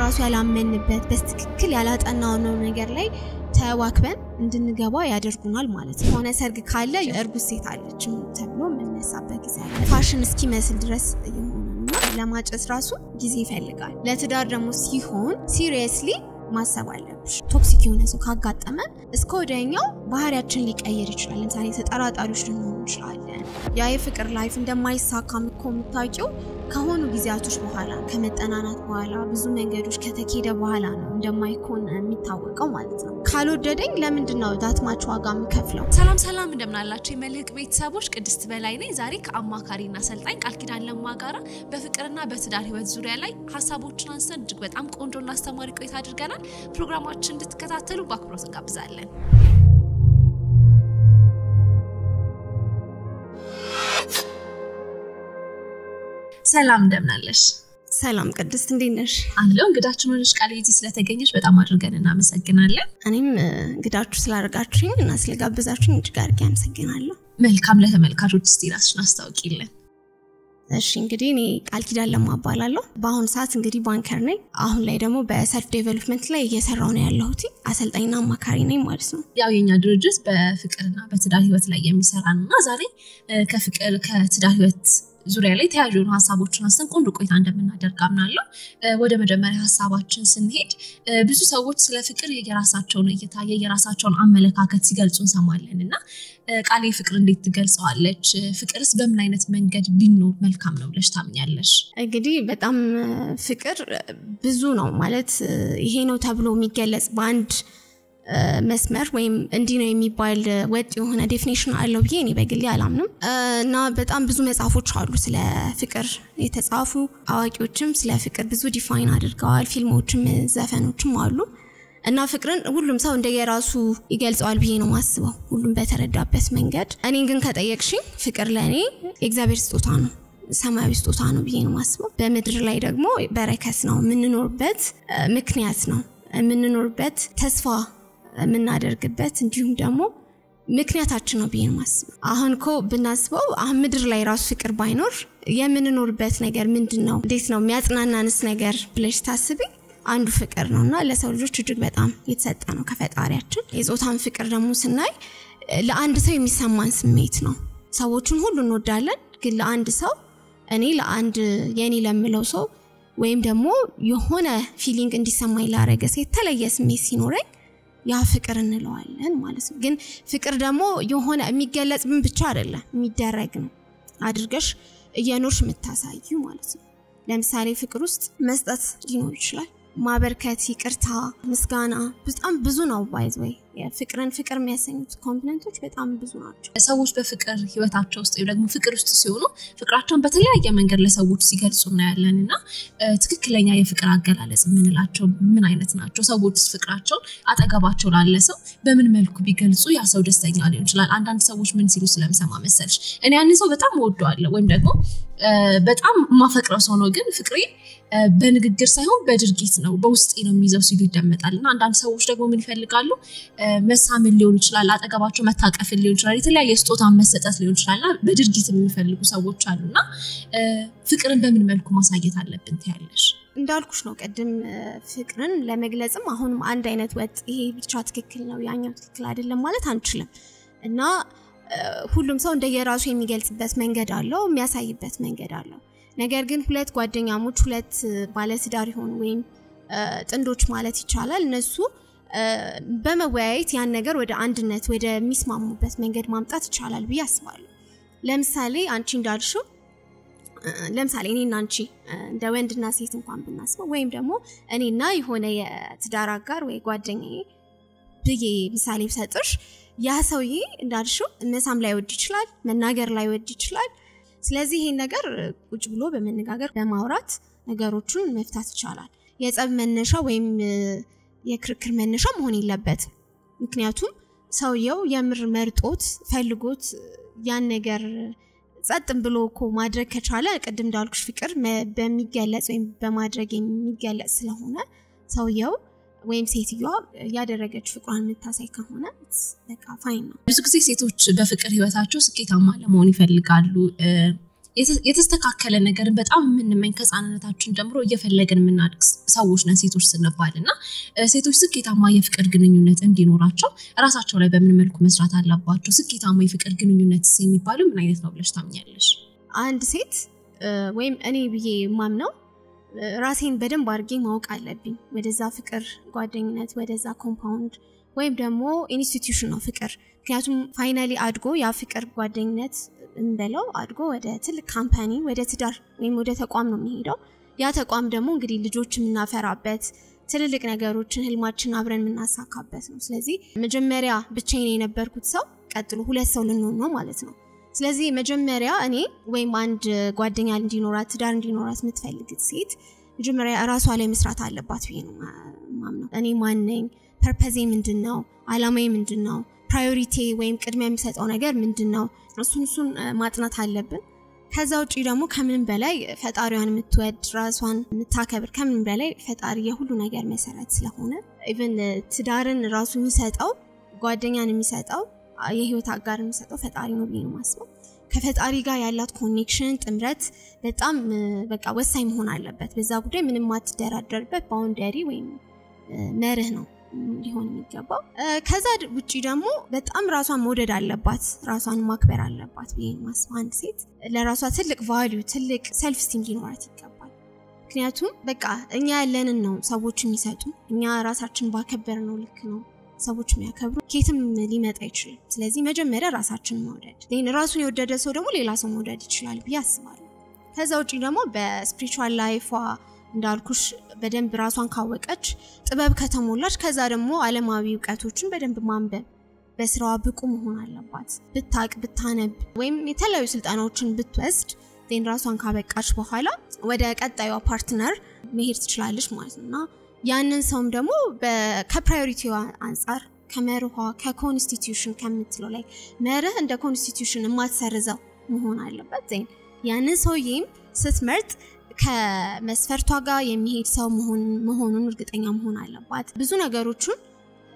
ራሱ ያላመንበት በትክክል ያላጠናው ነው ነገር ላይ ተዋክበን እንድንገባ ያደርጉናል ማለት ነው። ሆነ ሰርግ ካለ እርጉዝ ሴት አለች ተብሎ መነሳበት ጊዜ አለ። ፋሽን እስኪመስል ድረስ ይሆናልና ለማጨስ ራሱ ጊዜ ይፈልጋል። ለትዳር ደግሞ ሲሆን ሲሪየስሊ ማሰብ አለብሽ። ቶክሲክ የሆነ ሰው ካጋጠመን እስከ ወዲያኛው ባህሪያችን ሊቀየር ይችላል። ለምሳሌ ተጠራጣሪዎች ልንሆን እንችላለን። ያ የፍቅር ላይፍ እንደማይሳካም እኮ የምታውቂው ከሆኑ ጊዜያቶች በኋላ ከመጠናናት በኋላ ብዙ መንገዶች ከተኬደ በኋላ ነው እንደማይኮን የሚታወቀው ማለት ነው። ካልወደደኝ ለምንድነው ዳትማች ዋጋ የምከፍለው? ሰላም እንደምናላችሁ የመልህቅ ቤተሰቦች ቅድስት በላይ ነኝ። ዛሬ ከአማካሪና አሰልጣኝ ቃል ኪዳን ለማ ጋራ በፍቅርና በትዳር ህይወት ዙሪያ ላይ ሐሳቦችን አንስተን እጅግ በጣም ቆንጆና አስተማሪ ቆይታ አድርገናል። ፕሮግራማችን እንድትከታተሉ በአክብሮት እንጋብዛለን። ሰላም እንደምናለሽ? ሰላም ቅድስት እንዴት ነሽ? አለው እንግዳችን ሆነሽ ቃል እዚህ ስለተገኘሽ በጣም አድርገን እናመሰግናለን። እኔም እንግዳችሁ ስላደረጋችሁኝ እና ስለጋበዛችሁኝ እጅግ አድርጌ አመሰግናለሁ። መልካም ለተመልካቾች እስቲ ራስሽን አስተዋውቂልን። እሺ እንግዲህ እኔ ቃል ኪዳን ለማ እባላለሁ። በአሁን ሰዓት እንግዲህ ባንከር ነኝ። አሁን ላይ ደግሞ በሰልፍ ዴቨሎፕመንት ላይ እየሰራው ነው ያለሁት። አሰልጣኝና አማካሪ ነኝ ማለት ነው። ያው የኛ ድርጅት በፍቅርና በትዳር ህይወት ላይ የሚሰራ ነውና ዛሬ ከፍቅር ከትዳር ህይወት ዙሪያ ላይ ተያያዥ ሐሳቦችን አንስተን ቆንጆ ቆይታ እንደምናደርግ አምናለሁ። ወደ መጀመሪያ ሐሳባችን ስንሄድ ብዙ ሰዎች ስለ ፍቅር የራሳቸውን እይታ የራሳቸውን አመለካከት ሲገልጹ እንሰማለንና ቃሌ ፍቅር እንዴት ትገልጸዋለች? ፍቅርስ በምን አይነት መንገድ ቢኖር መልካም ነው ብለሽ ታምኛለሽ? እንግዲህ በጣም ፍቅር ብዙ ነው ማለት ይሄ ነው ተብሎ የሚገለጽ በአንድ መስመር ወይም እንዲ ነው የሚባል ወጥ የሆነ ዴፊኒሽን አለው ብዬ እኔ በግሌ አላምንም። እና በጣም ብዙ መጽሐፎች አሉ ስለ ፍቅር የተጻፉ አዋቂዎችም ስለ ፍቅር ብዙ ዲፋይን አድርገዋል። ፊልሞችም ዘፈኖችም አሉ። እና ፍቅርን ሁሉም ሰው እንደየራሱ ይገልጸዋል ብዬ ነው ማስበው ሁሉም በተረዳበት መንገድ። እኔን ግን ከጠየቅሽኝ ፍቅር ለኔ የእግዚአብሔር ስጦታ ነው፣ ሰማያዊ ስጦታ ነው ብዬ ነው ማስበው። በምድር ላይ ደግሞ በረከት ነው፣ የምንኖርበት ምክንያት ነው፣ የምንኖርበት ተስፋ የምናደርግበት እንዲሁም ደግሞ ምክንያታችን ነው ብዬ ማስበው። አሁን እኮ ብናስበው አሁን ምድር ላይ ራሱ ፍቅር ባይኖር የምንኖርበት ነገር ምንድነው? እንዴት ነው የሚያጽናናንስ ነገር ብለሽ ታስቢ? አንዱ ፍቅር ነውና ለሰው ልጆች እጅግ በጣም የተሰጠ ነው ከፈጣሪያችን። የጾታን ፍቅር ደግሞ ስናይ ለአንድ ሰው የሚሰማን ስሜት ነው። ሰዎችን ሁሉ እንወዳለን፣ ግን ለአንድ ሰው እኔ ለአንድ የኔ ለምለው ሰው ወይም ደግሞ የሆነ ፊሊንግ እንዲሰማኝ ላረገ ሰው የተለየ ስሜት ሲኖረኝ ያ ፍቅር እንለዋለን ማለት ነው። ግን ፍቅር ደግሞ የሆነ የሚገለጽ ምን ብቻ አይደለም የሚደረግ ነው አድርገሽ እየኖርሽ የምታሳዩ ማለት ነው። ለምሳሌ ፍቅር ውስጥ መስጠት ሊኖር ይችላል፣ ማበርከት፣ ይቅርታ፣ ምስጋና በጣም ብዙ ነው። ባይዘይ ፍቅርን ፍቅር የሚያሰኙት ኮምፖነንቶች በጣም ብዙ ናቸው። ሰዎች በፍቅር ህይወታቸው ውስጥ ደግሞ ፍቅር ውስጥ ሲሆኑ ፍቅራቸውን በተለያየ መንገድ ለሰዎች ሲገልጹ እናያለንና ትክክለኛ የፍቅር አገላለጽ ምንላቸው ምን አይነት ናቸው? ሰዎች ፍቅራቸውን አጠገባቸው ላለ ሰው በምን መልኩ ቢገልጹ ያ ሰው ደስተኛ ሊሆን ይችላል? አንዳንድ ሰዎች ምን ሲሉ ስለምሰማ መሰልሽ እኔ ያን ሰው በጣም ወደዋለሁ ወይም ደግሞ በጣም ማፈቅረው ሰው ነው፣ ግን ፍቅሬ በንግግር ሳይሆን በድርጊት ነው በውስጤ ነው የሚይዘው ሲሉ ይደመጣልና አንዳንድ ሰዎች ደግሞ ምን ይፈልጋሉ? መሳምን ሊሆን ይችላል፣ አጠገባቸው መታቀፍ ሊሆን ይችላል፣ የተለያየ ስጦታ መሰጠት ሊሆን ይችላልና በድርጊት የሚፈልጉ ሰዎች አሉና ፍቅርን በምን መልኩ ማሳየት አለብን ትያለሽ? እንዳልኩሽ ነው ቀደም ፍቅርን ለመግለጽም አሁንም አንድ አይነት ወጥ ይሄ ብቻ ትክክል ነው ያኛው ትክክል አይደለም ማለት አንችልም። እና ሁሉም ሰው እንደየራሱ የሚገልጽበት መንገድ አለው፣ የሚያሳይበት መንገድ አለው። ነገር ግን ሁለት ጓደኛሞች ሁለት ባለትዳር ይሆኑ ወይም ጥንዶች ማለት ይቻላል እነሱ በመወያየት ያን ነገር ወደ አንድነት ወደ ሚስማሙበት መንገድ ማምጣት ይቻላል ብዬ አስባለሁ። ለምሳሌ አንቺ እንዳልሽው ለምሳሌ እኔና አንቺ እንደ ወንድና ሴት እንኳን ብናስበው ወይም ደግሞ እኔና የሆነ የትዳር አጋር ወይ ጓደኛዬ ብዬ ምሳሌ ብሰጥሽ ያ ሰውዬ እንዳልሽው መሳም ላይ ወድ ይችላል፣ መናገር ላይ ወድ ይችላል። ስለዚህ ይሄን ነገር ቁጭ ብሎ በመነጋገር በማውራት ነገሮችን መፍታት ይቻላል። የጸብ መነሻ ወይም የክርክር መነሻ መሆን የለበትም። ምክንያቱም ሰውየው የምር መርጦት ፈልጎት ያን ነገር ጸጥም ብሎ እኮ ማድረግ ከቻለ ቅድም እንዳልኩሽ ፍቅር በሚገለጽ ወይም በማድረግ የሚገለጽ ስለሆነ ሰውየው ወይም ሴትዮዋ ያደረገች ፍቅሯን የምታሳይ ከሆነ በቃ ፋይን ነው። ብዙ ጊዜ ሴቶች በፍቅር ህይወታቸው ስኬታማ ለመሆን ይፈልጋሉ። የተስተካከለ ነገርን በጣም የምንመኝ ከጻናነታችን ጀምሮ እየፈለግን የምናድግ ሰዎች ነን ሴቶች ስንባልና ሴቶች ስኬታማ የፍቅር ግንኙነት እንዲኖራቸው ራሳቸው ላይ በምን መልኩ መስራት አለባቸው? ስኬታማ የፍቅር ግንኙነት የሚባለው ምን አይነት ነው ብለሽ ታምኛለሽ? አንድ ሴት ወይም እኔ ብዬ ማምነው ራሴን በደንብ አድርጌ ማወቅ አለብኝ ወደዛ ፍቅር ጓደኝነት ወደዛ ኮምፓውንድ ወይም ደግሞ ኢንስቲትዩሽን ነው ፍቅር ምክንያቱም ፋይናሊ አድጎ ያ ፍቅር ጓደኝነት እንበለው አድጎ ወደ ትልቅ ካምፓኒ ወደ ትዳር ወይም ወደ ተቋም ነው የሚሄደው ያ ተቋም ደግሞ እንግዲህ ልጆች የምናፈራበት ትልልቅ ነገሮችን ህልማችን አብረን የምናሳካበት ነው ስለዚህ መጀመሪያ ብቻዬን የነበርኩት ሰው ቀጥሎ ሁለት ሰው ልንሆን ነው ማለት ነው ስለዚህ መጀመሪያ እኔ ወይም አንድ ጓደኛ እንዲኖራት ትዳር እንዲኖራት የምትፈልግ ሴት መጀመሪያ ራሷ ላይ መስራት አለባት ብዬ ነው ማምነው እኔ ማን ነኝ ፐርፐዜ ምንድነው አላማዬ ምንድነው ፕራዮሪቲ ወይም ቅድሚያ የሚሰጠው ነገር ምንድነው እሱን ማጥናት አለብን ከዛ ውጪ ደግሞ ከምንም በላይ ፈጣሪዋን የምትወድ ራሷን የምታከብር ከምንም በላይ ፈጣሪ የሁሉ ነገር መሰረት ስለሆነ ኢቭን ትዳርን ራሱ የሚሰጠው ጓደኛን የሚሰጠው የህይወት አጋር የሚሰጠው ፈጣሪ ነው ብዬ ነው ማስበው ከፈጣሪ ጋር ያላት ኮኔክሽን ጥምረት በጣም በቃ ወሳኝ መሆን አለበት በዛ ጉዳይ ምንም ማትደራደርበት ባውንደሪ ወይም መርህ ነው ሊሆን የሚገባው ከዛ ውጪ ደግሞ በጣም ራሷን መውደድ አለባት ራሷን ማክበር አለባት ብዬ ነው ማስበው አንድ ሴት ለራሷ ትልቅ ቫልዩ ትልቅ ሰልፍ ስቲም ሊኖራት ይገባል ምክንያቱም በቃ እኛ ያለንን ነው ሰዎች የሚሰጡ እኛ ራሳችን ባከበር ነው ልክ ነው ሰዎች የሚያከብሩ ከየትም ሊመጣ ይችላል ስለዚህ መጀመሪያ ራሳችንን መውደድ ራሱን የወደደ ሰው ደግሞ ሌላ ሰው መውደድ ይችላል ብዬ አስባለሁ ከዛ ውጪ ደግሞ በስፒሪቹዋል ላይፏ እንዳልኩሽ በደንብ ራሷን ካወቀች ጥበብ ከተሞላች ከዛ ደግሞ ዓለማዊ ዕውቀቶችን በደንብ ማንበብ በስራዋ ብቁ መሆን አለባት ብታቅ ብታነብ ወይም የተለያዩ ስልጠናዎችን ብትወስድ ራሷን ካበቃች በኋላ ወደ ቀጣዩ ፓርትነር መሄድ ትችላለች ማለት ነውና ያንን ሰውም ደግሞ ከፕራዮሪቲዋ አንፃር ከመርኋ ከኮንስቲቲዩሽን ከምትለው ላይ መርህ እንደ ኮንስቲቲዩሽን የማትሰርዘው መሆን አለበት ያንን ሰውዬም ስትመርጥ ከመስፈርቷ ጋር የሚሄድ ሰው መሆኑን እርግጠኛ መሆን አለባት ብዙ ነገሮችን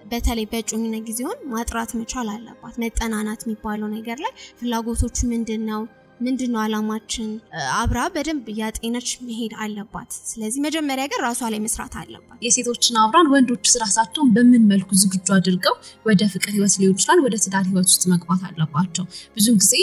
በተለይ በእጮኝነት ጊዜውን ማጥራት መቻል አለባት መጠናናት የሚባለው ነገር ላይ ፍላጎቶቹ ምንድነው አላማችን አብራ በደንብ ያጤነች መሄድ አለባት ስለዚህ መጀመሪያ ግን ራሷ ላይ መስራት አለባት የሴቶችን አብራን ወንዶች ራሳቸውን በምን መልኩ ዝግጁ አድርገው ወደ ፍቅር ህይወት ሊሆን ይችላል ወደ ትዳር ህይወት ውስጥ መግባት አለባቸው ብዙ ጊዜ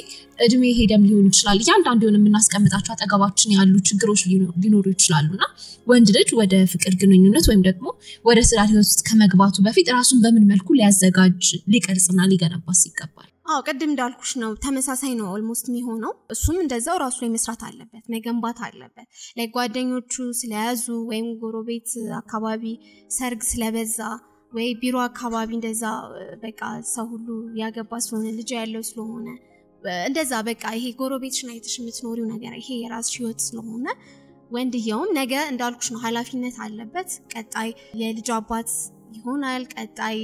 እድሜ ሄደም ሊሆን ይችላል ያንዳንዱ የምናስቀምጣቸው አጠገባችን ያሉ ችግሮች ሊኖሩ ይችላሉና ወንድ ልጅ ወደ ፍቅር ግንኙነት ወይም ደግሞ ወደ ትዳር ህይወት ውስጥ ከመግባቱ በፊት ራሱን በምን መልኩ ሊያዘጋጅ ሊቀርጽና ሊገነባስ ይገባል ቅድም እንዳልኩሽ ነው ተመሳሳይ ነው ኦልሞስት የሚሆነው እሱም እንደዛው ራሱ ላይ መስራት አለበት መገንባት አለበት ለጓደኞቹ ስለያዙ ወይም ጎረቤት አካባቢ ሰርግ ስለበዛ ወይ ቢሮ አካባቢ እንደዛ በቃ ሰው ሁሉ ያገባ ስለሆነ ልጅ ያለው ስለሆነ እንደዛ በቃ ይሄ ጎረቤትሽን አይተሽ የምትኖሪው ነገር ይሄ የራስሽ ህይወት ስለሆነ ወንድየውም ነገ እንዳልኩሽ ነው ኃላፊነት አለበት ቀጣይ የልጅ አባት ይሆናል ቀጣይ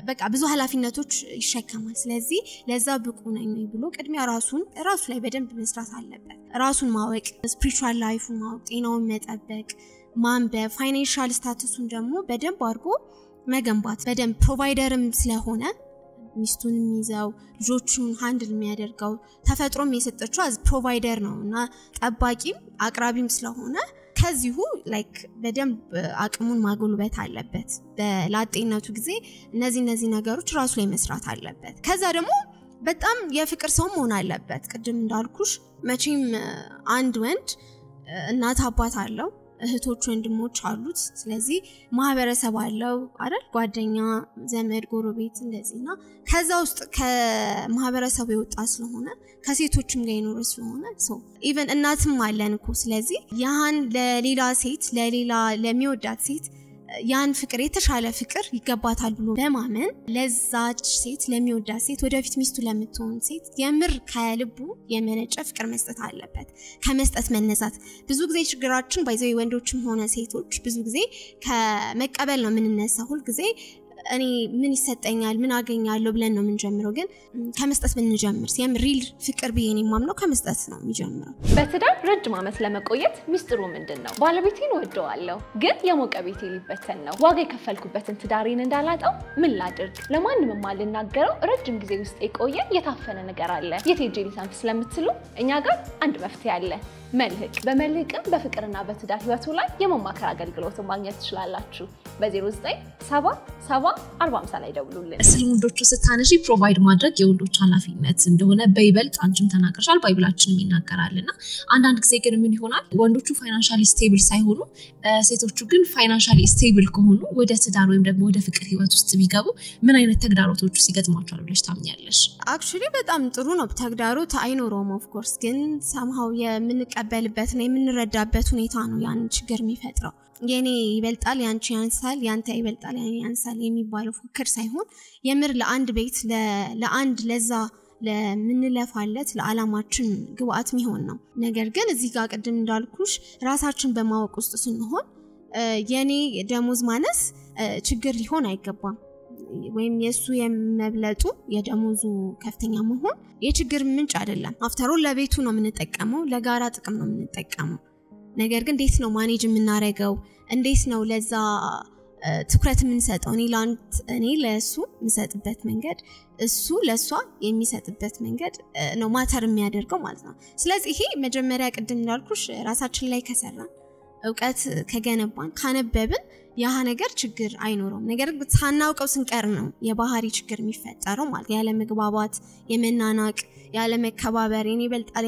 በቃ ብዙ ኃላፊነቶች ይሸከማል ስለዚህ ለዛ ብቁ ነኝ ብሎ ቅድሚያ ራሱ ላይ በደንብ መስራት አለበት ራሱን ማወቅ ስፒሪቹዋል ላይፉን ማወቅ ጤናውን መጠበቅ ማንበብ ፋይናንሻል ስታተሱን ደግሞ በደንብ አድርጎ መገንባት በደንብ ፕሮቫይደርም ስለሆነ ሚስቱን የሚይዘው ልጆቹን ሃንድል የሚያደርገው ተፈጥሮም የሰጠችው አዝ ፕሮቫይደር ነውና ጠባቂም አቅራቢም ስለሆነ ከዚሁ ላይክ በደንብ አቅሙን ማጎልበት አለበት በላጤነቱ ጊዜ እነዚህ ነገሮች ራሱ ላይ መስራት አለበት ከዛ ደግሞ በጣም የፍቅር ሰው መሆን አለበት ቅድም እንዳልኩሽ መቼም አንድ ወንድ እናት አባት አለው እህቶች ወንድሞች አሉት ስለዚህ ማህበረሰብ አለው አይደል ጓደኛ ዘመድ ጎረቤት እንደዚህና ከዛ ውስጥ ከማህበረሰቡ የወጣ ስለሆነ ከሴቶችም ጋር ይኖር ስለሆነ ኢቭን እናትም አለን እኮ ስለዚህ ያን ለሌላ ሴት ለሚወዳት ሴት ያን ፍቅር የተሻለ ፍቅር ይገባታል ብሎ በማመን ለዛች ሴት ለሚወዳት ሴት ወደፊት ሚስቱ ለምትሆን ሴት የምር ከልቡ የመነጨ ፍቅር መስጠት አለበት ከመስጠት መነሳት ብዙ ጊዜ ችግራችን ባይዘው ወንዶችም ሆነ ሴቶች ብዙ ጊዜ ከመቀበል ነው የምንነሳው ሁሉ ጊዜ እኔ ምን ይሰጠኛል ምን አገኛለሁ ብለን ነው የምንጀምረው ግን ከመስጠት ብንጀምር ሲያም ሪል ፍቅር በየኔ ማምነው ከመስጠት ነው የሚጀምረው በትዳር ረጅም ዓመት ለመቆየት ሚስጥሩ ምንድነው ባለቤቴን ወደዋለሁ ግን የሞቀ ቤቴ ሊበተን ነው ዋጋ የከፈልኩበትን ትዳሬን እንዳላጣው ምን ላድርግ ለማንም ማልናገረው ረጅም ጊዜ ውስጥ የቆየ የታፈነ ነገር አለ የቴጄ ሊሰንፍ ስለምትሉ እኛ ጋር አንድ መፍትሄ አለ መልህቅ በመልህቅም በፍቅርና በትዳር ህይወቱ ላይ የመማከር አገልግሎት ማግኘት ትችላላችሁ በ09774050 ላይ ደውሉልን ስለ ወንዶቹ ስታነሺ ፕሮቫይድ ማድረግ የወንዶች ኃላፊነት እንደሆነ በይበልጥ አንቺም ተናገርሻል ባይብላችንም ይናገራልና አንዳንድ ጊዜ ግን ምን ይሆናል ወንዶቹ ፋይናንሻሊ ስቴብል ሳይሆኑ ሴቶቹ ግን ፋይናንሻሊ ስቴብል ከሆኑ ወደ ትዳር ወይም ደግሞ ወደ ፍቅር ህይወት ውስጥ ቢገቡ ምን አይነት ተግዳሮቶች ሲገጥሟቸው ብለሽ ታምኛለሽ አክቹሊ በጣም ጥሩ ነው ተግዳሮት አይኖርም ኦፍ ኮርስ ግን somehow የምንቀበልበትና የምንረዳበት ሁኔታ ነው ያን ችግር የሚፈጥረው የኔ ይበልጣል ያንቺ ያንሳል ያንተ ይበልጣል ያንቺ ያንሳል የሚባለው ፍቅር ሳይሆን የምር ለአንድ ቤት ለአንድ ለዛ ለምንለፋለት ለዓላማችን ግብአት የሚሆን ነው ነገር ግን እዚህ ጋር ቀደም እንዳልኩሽ ራሳችን በማወቅ ውስጥ ስንሆን የኔ ደሞዝ ማነስ ችግር ሊሆን አይገባም ወይም የሱ የመብለጡ የደሞዙ ከፍተኛ መሆን የችግር ምንጭ አይደለም አፍተር ኦል ለቤቱ ነው የምንጠቀመው ለጋራ ጥቅም ነው የምንጠቀመው ነገር ግን እንዴት ነው ማኔጅ የምናረጋው እንዴት ነው ለዛ ትኩረት የምንሰጠው እኔ ለሱ የምሰጥበት መንገድ እሱ ለሷ የሚሰጥበት መንገድ ነው ማተር የሚያደርገው ማለት ነው ስለዚህ ይሄ መጀመሪያ ቀደም እንዳልኩሽ ራሳችን ላይ ከሰራን ዕውቀት ከገነባን ካነበብን ያ ነገር ችግር አይኖርም ነገር ግን ሳናውቀው ስንቀር ነው የባህሪ ችግር የሚፈጠረው ማለት ያለ መግባባት የመናናቅ ያለ መከባበር የኔ ይበልጣል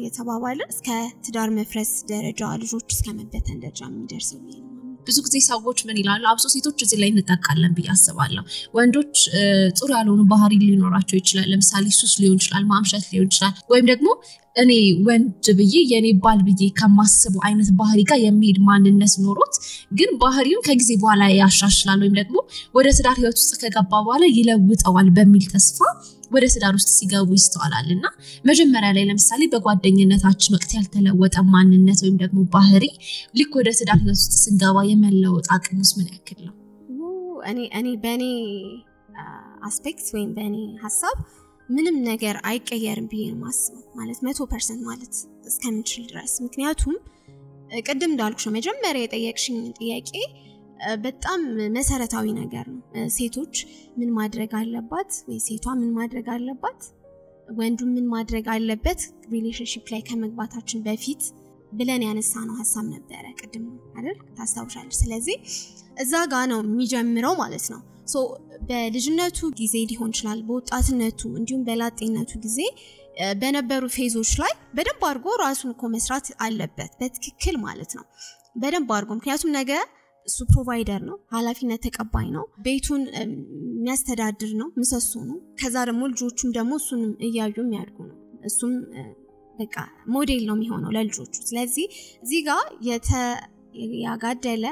የተባባለ እስከ ትዳር መፍረስ ደረጃ ልጆች እስከ መበተን ደረጃ የሚደርሰው ብዙ ጊዜ ሰዎች ምን ይላሉ አብሶ ሴቶች እዚህ ላይ እንጣቃለን በያስባለሁ ወንዶች ጥሩ ያልሆኑ ባህሪ ሊኖራቸው ይችላል ለምሳሌ ሱስ ሊሆን ይችላል ማምሸት ሊሆን ይችላል ወይም ደግሞ እኔ ወንድ ብዬ የኔ ባል ብዬ ከማስቡ አይነት ባህሪ ጋር የሚሄድ ማንነት ኖሮት ግን ባህሪውን ከጊዜ በኋላ ያሻሽላል ወይም ደግሞ ወደ ትዳር ህይወት ውስጥ ከገባ በኋላ ይለውጣዋል በሚል ተስፋ ወደ ትዳር ውስጥ ሲገቡ ይስተዋላልና መጀመሪያ ላይ ለምሳሌ በጓደኝነታችን ወቅት ያልተለወጠ ማንነት ወይም ደግሞ ባህሪ ልክ ወደ ትዳር ህይወት ውስጥ ስንገባ የመለወጥ አቅሙስ ምን ያክል ነው እኔ በኔ አስፔክት ወይም በኔ ሐሳብ ምንም ነገር አይቀየርም ብዬ ማስበው ማለት 100% ማለት እስከምንችል ድረስ ምክንያቱም ቀደም እንዳልኩሽ መጀመሪያ የጠየቅሽኝ ጥያቄ በጣም መሰረታዊ ነገር ነው ሴቶች ምን ማድረግ አለባት ወይ ሴቷ ምን ማድረግ አለባት ወንዱ ምን ማድረግ አለበት ሪሌሽንሺፕ ላይ ከመግባታችን በፊት ብለን ያነሳነው ሐሳብ ነበር ቀደም አይደል ታስታውሻለሽ ስለዚህ እዛ ጋር ነው የሚጀምረው ማለት ነው ሶ በልጅነቱ ጊዜ ሊሆን ይችላል በወጣትነቱ እንዲሁም በላጤነቱ ጊዜ በነበሩ ፌዞች ላይ በደንብ አድርጎ ራሱን መስራት አለበት በትክክል ማለት ነው በደንብ አድርጎ ምክንያቱም ነገ እሱ ፕሮቫይደር ነው ኃላፊነት ተቀባይ ነው ቤቱን የሚያስተዳድር ነው ምሰሶ ነው ከዛ ደግሞ ልጆቹም ደግሞ እሱን እያዩ የሚያድጉ ነው እሱም በቃ ሞዴል ነው የሚሆነው ለልጆቹ ስለዚህ እዚህ ጋር ያጋደለ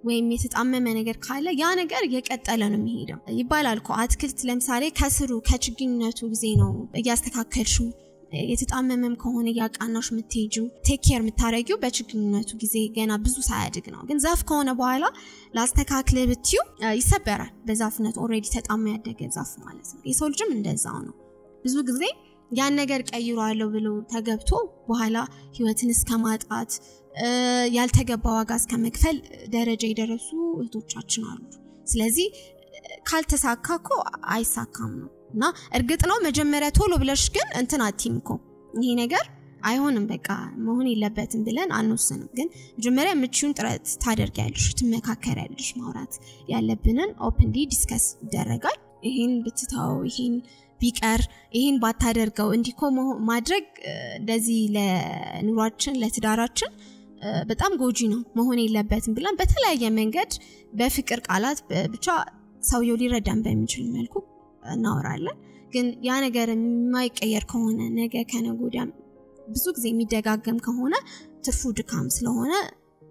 ወይም የተጣመመ ነገር ካለ ያ ነገር እየቀጠለ ነው የሚሄደው ይባላል እኮ አትክልት ለምሳሌ ከስሩ ከችግኝነቱ ጊዜ ነው እያስተካከልሽው የተጣመመም ከሆነ ያቃናሽ የምትሄጂው ቴክ ኬር የምታረጊው በችግኝነቱ ጊዜ ገና ብዙ ሳያድግ ነው ግን ዛፍ ከሆነ በኋላ ላስተካክለ ብትዩ ይሰበራል በዛፍነት ኦሬዲ ተጣመ ያደገ ዛፍ ማለት ነው የሰው ልጅም እንደዛው ነው ብዙ ጊዜ ያን ነገር ቀይሯለሁ ብሎ ተገብቶ በኋላ ህይወትን እስከማጣት ያልተገባ ዋጋ እስከመክፈል ደረጃ ይደረሱ እህቶቻችን አሉ ስለዚህ ካልተሳካኮ አይሳካም ነው እና እርግጥ ነው መጀመሪያ ቶሎ ብለሽ ግን እንትን አትይምኮ ይሄ ነገር አይሆንም በቃ መሆን የለበትም ብለን አንወስንም ግን መጀመሪያ ምቹን ጥረት ታደርጊያለሽ ትመካከሪያለሽ ማውራት ያለብንን ኦፕንሊ ዲስከስ ይደረጋል ይሄን ብትታው ይሄን ቢቀር ይሄን ባታደርገው እንዲኮ ማድረግ እንደዚህ ለኑሯችን ለትዳራችን በጣም ጎጂ ነው መሆን የለበትም ብለን በተለያየ መንገድ በፍቅር ቃላት ብቻ ሰውየው ሊረዳን በሚችል መልኩ እናወራለን ግን ያ ነገር የማይቀየር ከሆነ ነገ ከነጎዳም ብዙ ጊዜ የሚደጋገም ከሆነ ትርፉ ድካም ስለሆነ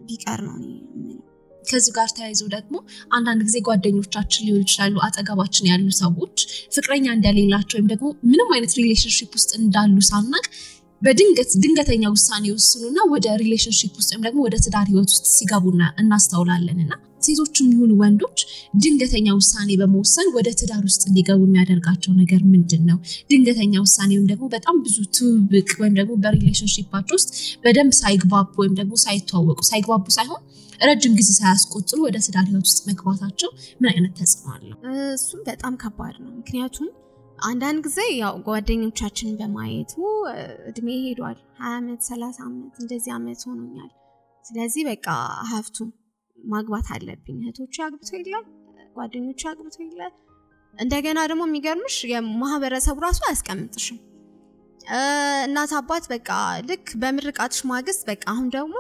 ቢቀር ነው የሚለው ከዚህ ጋር ተያይዞ ደግሞ አንዳንድ ጊዜ ጓደኞቻችን ሊሆኑ ይችላሉ አጠገባችን ያሉ ሰዎች ፍቅረኛ እንደሌላቸው ወይም ደግሞ ምንም አይነት ሪሌሽንሺፕ ውስጥ እንዳሉ ሳናቅ በድንገተኛ ውሳኔ ወስኑና ወደ ሪሌሽንሺፕ ውስጥ ወይም ደግሞ ወደ ትዳር ህይወት ውስጥ ሲገቡና እናስተውላለንና ሴቶችም ይሁን ወንዶች ድንገተኛ ውሳኔ በመወሰን ወደ ትዳር ውስጥ እንዲገቡ የሚያደርጋቸው ነገር ምንድነው? ድንገተኛ ውሳኔም ደግሞ በጣም ብዙ ትውውቅ ወይም ደግሞ በሪሌሽንሺፓቸው ውስጥ በደንብ ሳይግባቡ ወይም ደግሞ ሳይግባቡ ሳይሆን ረጅም ጊዜ ሳያስቆጥሩ ወደ ትዳር ህይወት ውስጥ መግባታቸው ምን አይነት ተጽዕኖ አለው? እሱም በጣም ከባድ ነው። ምክንያቱም አንዳንድ ጊዜ ያው ጓደኞቻችን በማየቱ እድሜ ሄዷል 20 ዓመት 30 ዓመት እንደዚህ ዓመት ሆኖኛል፣ ስለዚህ በቃ ሀፍቱ ማግባት አለብኝ፣ እህቶቼ አግብቶ ይላል፣ ጓደኞቼ አግብቶ ይላል። እንደገና ደግሞ የሚገርምሽ የማህበረሰቡ ራሱ አያስቀምጥሽም። እናት አባት በቃ ልክ በምርቃትሽ ማግስት በቃ አሁን ደግሞ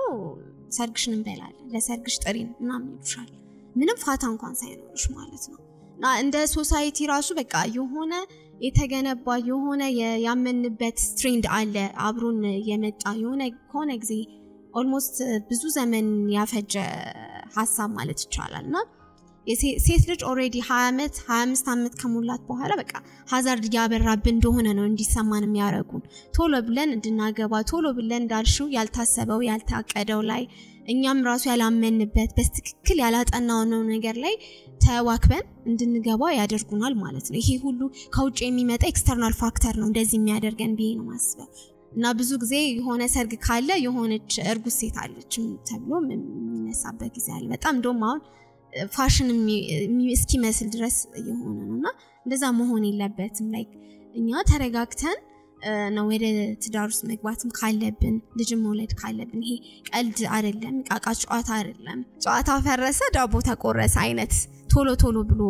ሰርግሽን እንበላለን፣ ለሰርግሽ ጥሪን ምናምን ይሉሻል፣ ምንም ፋታ እንኳን ሳይኖርሽ ማለት ነው። እና እንደ ሶሳይቲ ራሱ በቃ የሆነ የተገነባ የሆነ ያመንበት ትሬንድ አለ አብሮን የመጣ የሆነ ከሆነ ጊዜ ኦልሞስት ብዙ ዘመን ያፈጀ ሐሳብ ማለት ይቻላልና ሴት ልጅ ኦሬዲ 20 ዓመት 25 ዓመት ከሞላት በኋላ በቃ ሃዛርድ ያበራብን እንደሆነ ነው እንዲሰማን የሚያረጉን። ቶሎ ብለን እንድናገባ ቶሎ ብለን እንዳልሽው ያልታሰበው ያልታቀደው ላይ እኛም ራሱ ያላመንበት በትክክል ያላጠናው ነገር ላይ ተዋክበን እንድንገባ ያደርጉናል ማለት ነው። ይሄ ሁሉ ከውጭ የሚመጣ ኤክስተርናል ፋክተር ነው እንደዚህ የሚያደርገን ብዬ ነው ማስበው። እና ብዙ ጊዜ የሆነ ሰርግ ካለ የሆነች እርጉዝ ሴት አለች ተብሎ የሚነሳበት ጊዜ አለ። በጣም እንደውም አሁን ፋሽን እስኪመስል ድረስ የሆነ ነውና እንደዛ መሆን የለበትም። ላይክ እኛ ተረጋግተን ነው ወደ ትዳር ውስጥ መግባትም ካለብን ልጅም መውለድ ካለብን ይሄ ቀልድ አይደለም፣ ቃቃ ጨዋታ አይደለም። ጨዋታ ፈረሰ ዳቦ ተቆረሰ አይነት ቶሎ ብሎ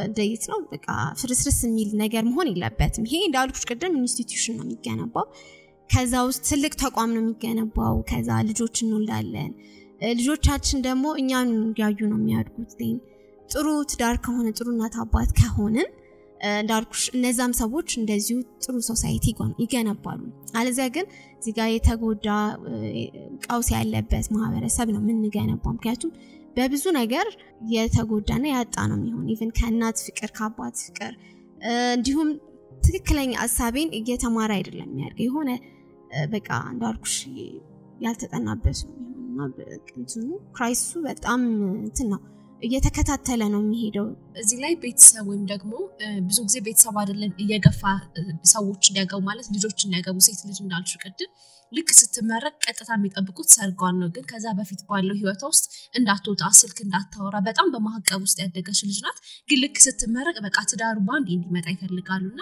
እንደይት ነው በቃ ፍርስርስ የሚል ነገር መሆን የለበትም። ይሄ እንዳልኩሽ ቅድም ኢንስቲትዩሽን ነው የሚገነባው፣ ከዛ ውስጥ ትልቅ ተቋም ነው የሚገነባው፣ ከዛ ልጆች እንወልዳለን። ልጆቻችን ደግሞ እኛን ያዩ ነው የሚያድጉት። ጥሩ ትዳር ከሆነ ጥሩ እናት አባት ከሆነን እንዳልኩሽ እነዛም ሰዎች እንደዚሁ ጥሩ ሶሳይቲ ይገነባሉ። አለዚያ ግን እዚህ ጋር የተጎዳ ቀውስ ያለበት ማህበረሰብ ነው የምንገነባው። ምክንያቱም በብዙ ነገር የተጎዳና ያጣ ነው የሚሆን ኢቭን ከእናት ፍቅር ከአባት ፍቅር እንዲሁም ትክክለኛ ሐሳቤን እየተማረ አይደለም የሚያድገው የሆነ በቃ እንዳልኩሽ ያልተጠናበት ነው የሚሆንና እንትኑ ክራይሱ በጣም እንትን ነው እየተከታተለ ነው የሚሄደው። እዚህ ላይ ቤተሰብ ወይም ደግሞ ብዙ ጊዜ ቤተሰብ አይደለም እየገፋ ሰዎች እንዲያገቡ ማለት ልጆች እንዲያገቡ ሴት ልጅ እንዳልሽው ቅድም ልክ ስትመረቅ ቀጥታ የሚጠብቁት ሰርጓን ነው። ግን ከዛ በፊት ባለው ህይወቷ ውስጥ እንዳትወጣ ስልክ እንዳታወራ በጣም በማህቀብ ውስጥ ያደገች ልጅ ናት። ግን ልክ ስትመረቅ በቃ ትዳሩ ባንድ እንዲመጣ ይፈልጋሉና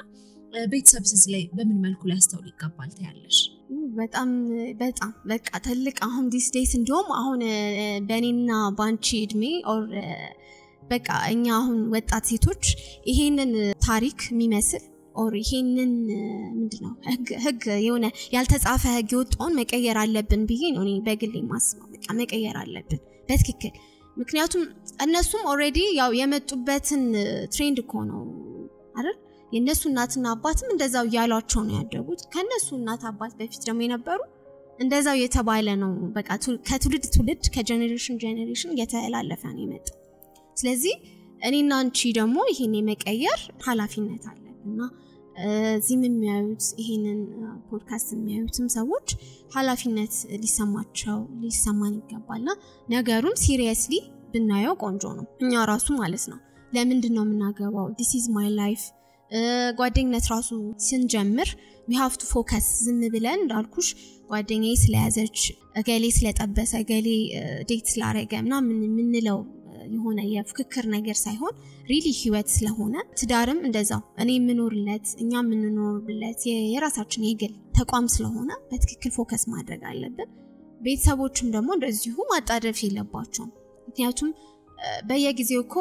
ቤተሰብ እዚህ ላይ በምን መልኩ ሊያስተውል ይገባል ታያለሽ? በጣም በቃ ትልቅ አሁን ዲስ ዴይስ እንደውም አሁን በኔና ባንቺ እድሜ ኦር በቃ እኛ አሁን ወጣት ሴቶች ይሄንን ታሪክ የሚመስል ኦር ይሄንን ምንድነው ህግ የሆነ ያልተጻፈ ህግ የወጣውን መቀየር አለብን ብዬ ነው እኔ በግሌ ማስበው። በቃ መቀየር አለብን በትክክል። ምክንያቱም እነሱም ኦሬዲ ያው የመጡበትን ትሬንድ እኮ ነው አይደል? የነሱ እናትና አባትም እንደዛው ያሏቸው ነው ያደጉት። ከነሱ እናት አባት በፊት ደግሞ የነበሩ እንደዛው የተባለ ነው በቃ ከትውልድ ትውልድ ከጄኔሬሽን የተላለፈ ነው የመጣው። ስለዚህ እኔና አንቺ ደግሞ ይሄን የመቀየር ኃላፊነት አለብንና እዚህም የሚያዩት ይሄንን ፖድካስት የሚያዩትም ሰዎች ኃላፊነት ሊሰማን ይገባልና ነገሩን ሲሪየስሊ ብናየው ቆንጆ ነው። እኛ ራሱ ማለት ነው ለምንድን ነው የምናገባው? this is my life ጓደኝነት ራሱ ስንጀምር we have to focus ዝም ብለን እንዳልኩሽ ጓደኛዬ ስለያዘች እገሌ ስለጠበሰ እገሌ ዴት ስላረገ ምናምን የምንለው የሆነ የፍክክር ነገር ሳይሆን ሪሊ ህይወት ስለሆነ ትዳርም እንደዛው እኔ የምኖርለት እኛ የምንኖርለት የራሳችን የግል ተቋም ስለሆነ በትክክል ፎከስ ማድረግ አለብን። ቤተሰቦችም ደግሞ እንደዚሁ ማጣደፍ የለባቸውም። ምክንያቱም በየጊዜው እኮ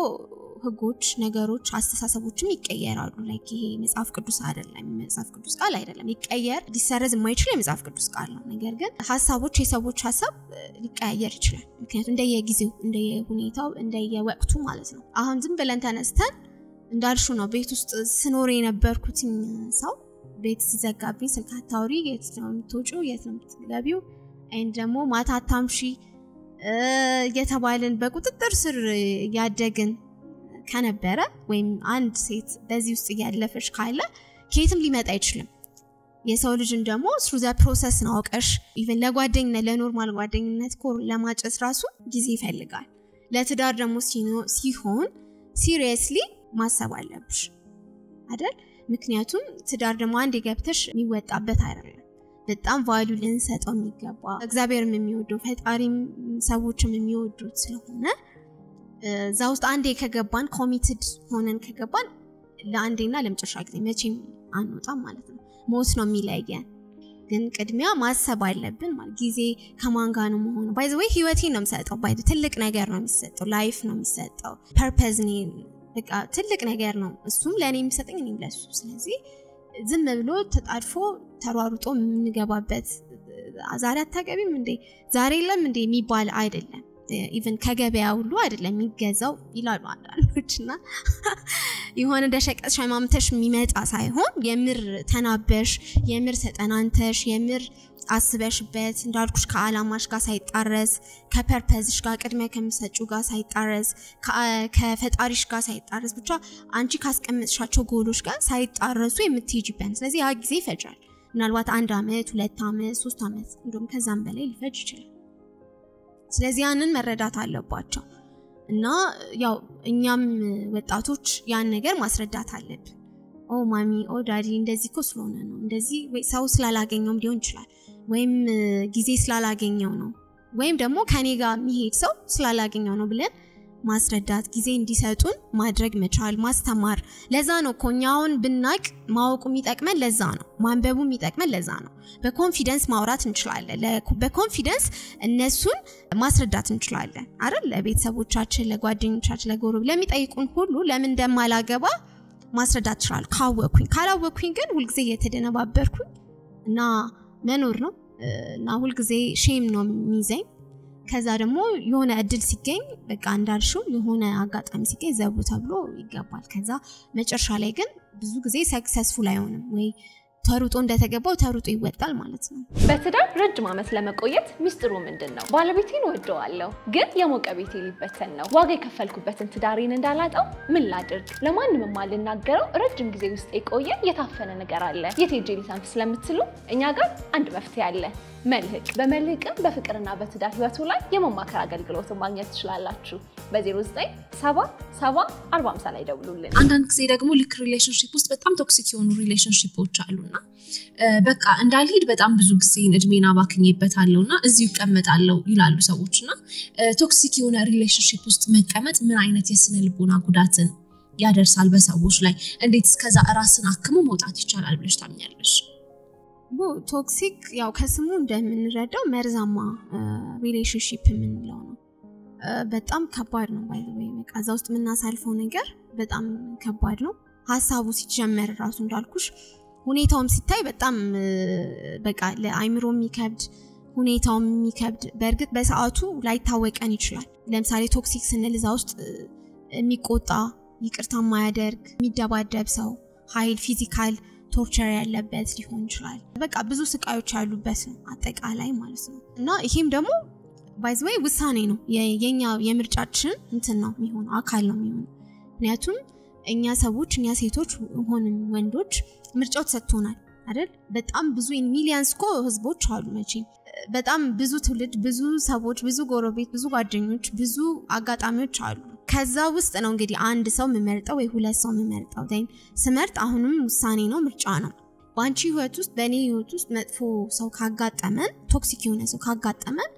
ህጎች ነገሮች አስተሳሰቦችም ይቀየራሉ። ላይክ ይሄ መጽሐፍ ቅዱስ አይደለም፣ መጽሐፍ ቅዱስ ቃል አይደለም፣ ይቀየር ሊሰረዝ የማይችል የመጽሐፍ ቅዱስ ቃል ነው። ነገር ግን ሐሳቦች የሰዎች ሐሳብ ሊቀየር ይችላል። ምክንያቱም እንደየጊዜው እንደየሁኔታው እንደየወቅቱ ማለት ነው። አሁን ዝም ብለን ተነስተን እንዳልሽው ነው ቤት ውስጥ ስኖር የነበርኩት ሰው ቤት ሲዘጋብኝ ስልክ አታውሪ፣ የት ነው የምትወጪው፣ የት ነው የምትገቢው፣ አይን ደግሞ ማታ አታምሺ የተባለን በቁጥጥር ስር ያደግን ከነበረ ወይም አንድ ሴት በዚህ ውስጥ ያለፈች ካለ ከየትም ሊመጣ አይችልም። የሰው ልጅን ደግሞ through the process ነው አውቀሽ ኢቭን ለጓደኝነት ለኖርማል ጓደኝነት ኮር ለማጨስ ራሱ ጊዜ ይፈልጋል። ለትዳር ደግሞ ሲሆን ሲሪየስሊ ማሰብ አለብሽ አይደል ምክንያቱም ትዳር ደግሞ አንዴ ገብተሽ የሚወጣበት አይደለም በጣም ቫልዩ ልንሰጠው የሚገባ እግዚአብሔርም የሚወደው ፈጣሪም ሰዎችም የሚወዱት ስለሆነ እዛው ውስጥ አንዴ ከገባን ኮሚትድ ሆነን ከገባን ለአንዴና ለመጨረሻ ጊዜ መቼም አንወጣም ማለት ነው ሞት ነው የሚለየን ግን ቅድሚያ ማሰብ አለብን ማለት ጊዜ ከማን ጋር ነው መሆኑ ባይ ዘ ዌይ ህይወቴን ነው የምሰጠው ባይ ትልቅ ነገር ነው የሚሰጠው ላይፍ ነው የሚሰጠው ፐርፐዝ ነው በቃ ትልቅ ነገር ነው እሱም ለኔ የሚሰጠኝ እኔም ለሱ ስለዚህ ዝም ብሎ ተጣድፎ ተሯሩጦ የምንገባበት ዛሬ አታገቢም እንዴ ዛሬ ለም እንዴ የሚባል አይደለም ኢቭን ከገበያ ሁሉ አይደለም የሚገዛው ይላሉ አንዳንዶችና የሆነ ደሸቀጥ ሻማምተሽ የሚመጣ ሳይሆን የምር ተናበሽ የምር ተጠናንተሽ የምር አስበሽበት እንዳልኩሽ ከዓላማሽ ጋር ሳይጣረስ ከፐርፐዝሽ ጋር ቅድሚያ ከምትሰጪው ጋር ሳይጣረስ ከፈጣሪሽ ጋር ሳይጣረስ ብቻ አንቺ ካስቀመጥሻቸው ጎሎች ጋር ሳይጣረሱ የምትሄጂበት ስለዚህ ያ ጊዜ ይፈጃል ምናልባት 1 አመት 2 አመት 3 አመት እንደውም ከዛም በላይ ሊፈጅ ይችላል ስለዚህ ያንን መረዳት አለባቸው እና ያው እኛም ወጣቶች ያን ነገር ማስረዳት አለብን ኦ ማሚ ኦ ዳዲ እንደዚህ እኮ ስለሆነ ነው እንደዚህ ወይ ሰው ስላላገኘው ሊሆን ይችላል ወይም ጊዜ ስላላገኘው ነው ወይም ደግሞ ከኔ ጋር የሚሄድ ሰው ስላላገኘው ነው ብለን ማስረዳት ጊዜ እንዲሰጡን ማድረግ መቻል ማስተማር ለዛ ነው ኮኛውን ብናቅ ማወቁ የሚጠቅመን ለዛ ነው ማንበቡ የሚጠቅመን ለዛ ነው በኮንፊደንስ ማውራት እንችላለን በኮንፊደንስ እነሱን ማስረዳት እንችላለን አይደል ለቤተሰቦቻችን ለጓደኞቻችን ለጎረቤት ለሚጠይቁን ሁሉ ለምን እንደማላገባ ማስረዳት ይችላል ካላወኩኝ ግን ሁሉ ጊዜ የተደነባበርኩኝ እና መኖር ነው እና ሁሉ ጊዜ ሼም ነው የሚይዘኝ ከዛ ደግሞ የሆነ እድል ሲገኝ በቃ እንዳልሽው የሆነ አጋጣሚ ሲገኝ ዘቡ ተብሎ ይገባል ከዛ መጨረሻ ላይ ግን ብዙ ጊዜ ሰክሰስፉል አይሆንም ወይ ተሩጦ እንደተገባው ተሩጦ ይወጣል ማለት ነው በትዳር ረጅም ዓመት ለመቆየት ሚስጥሩ ምንድነው ባለቤቴን ወደዋለሁ ግን የሞቀ ቤቴ ሊበተን ነው ዋጋ የከፈልኩበትን ትዳሬን እንዳላጣው ምን ላድርግ ለማንም ማልናገረው ረጅም ጊዜ ውስጥ የቆየ የታፈነ ነገር አለ የቴጄ ሊሳንት ስለምትሉ እኛ ጋር አንድ መፍትሄ አለ መልህቅ በመልህቅም በፍቅርና በትዳር ህይወቱ ላይ የመማከር አገልግሎትን ማግኘት ትችላላችሁ በ09774050 ላይ ደውሉልን አንዳንድ ጊዜ ደግሞ ልክ ሪሌሽንሺፕ ውስጥ በጣም ቶክሲክ የሆኑ ሪሌሽንሺፖች አሉና በቃ እንዳልሄድ በጣም ብዙ ጊዜ እድሜና ባክኝበታለውና እዚሁ ይቀመጣለው ይላሉ ሰዎችና ቶክሲክ የሆነ ሪሌሽንሺፕ ውስጥ መቀመጥ ምን አይነት የስነ ልቦና ጉዳትን ያደርሳል በሰዎች ላይ እንዴት እስከዛ ራስን አክሞ መውጣት ይቻላል ብለሽ ታምኛለሽ ቶክሲክ ያው ከስሙ እንደምንረዳው መርዛማ ሪሌሽንሺፕ የምንለው ነው በጣም ከባድ ነው ባይ ዘ ወይ በቃ እዛ ውስጥ የምናሳልፈው ነገር በጣም ከባድ ነው ሐሳቡ ሲጀመር ራሱ እንዳልኩሽ ሁኔታውም ሲታይ በጣም በቃ ለአይምሮ የሚከብድ ሁኔታውም የሚከብድ በእርግጥ በሰዓቱ ላይታወቀን ይችላል ለምሳሌ ቶክሲክ ስንል እዛ ውስጥ የሚቆጣ ይቅርታ ማያደርግ የሚደባደብ ሰው ኃይል ፊዚካል ቶርቸር ያለበት ሊሆን ይችላል በቃ ብዙ ስቃዮች ያሉበት ነው አጠቃላይ ማለት ነው እና ይሄም ደግሞ ባይ ዘ ወይ ውሳኔ ነው የኛ የምርጫችን እንትን ነው የሚሆነው አካል ነው የሚሆነው ምክንያቱም እኛ ሰዎች እኛ ሴቶች ሆነን ወንዶች ምርጫው ተሰጥቶናል አይደል በጣም ብዙ ሚሊየንስ ኮ ህዝቦች አሉ መቼም በጣም ብዙ ትውልድ ብዙ ሰዎች ብዙ ጎረቤት ብዙ ጓደኞች ብዙ አጋጣሚዎች አሉ ከዛ ውስጥ ነው እንግዲህ አንድ ሰው መመርጠው ወይ ሁለት ሰው መመርጠው ደን ስመርጥ አሁንም ውሳኔ ነው ምርጫ ነው ባንቺ ህይወት ውስጥ በኔ ህይወት ውስጥ መጥፎ ሰው ካጋጠመን ቶክሲክ የሆነ ሰው ካጋጠመን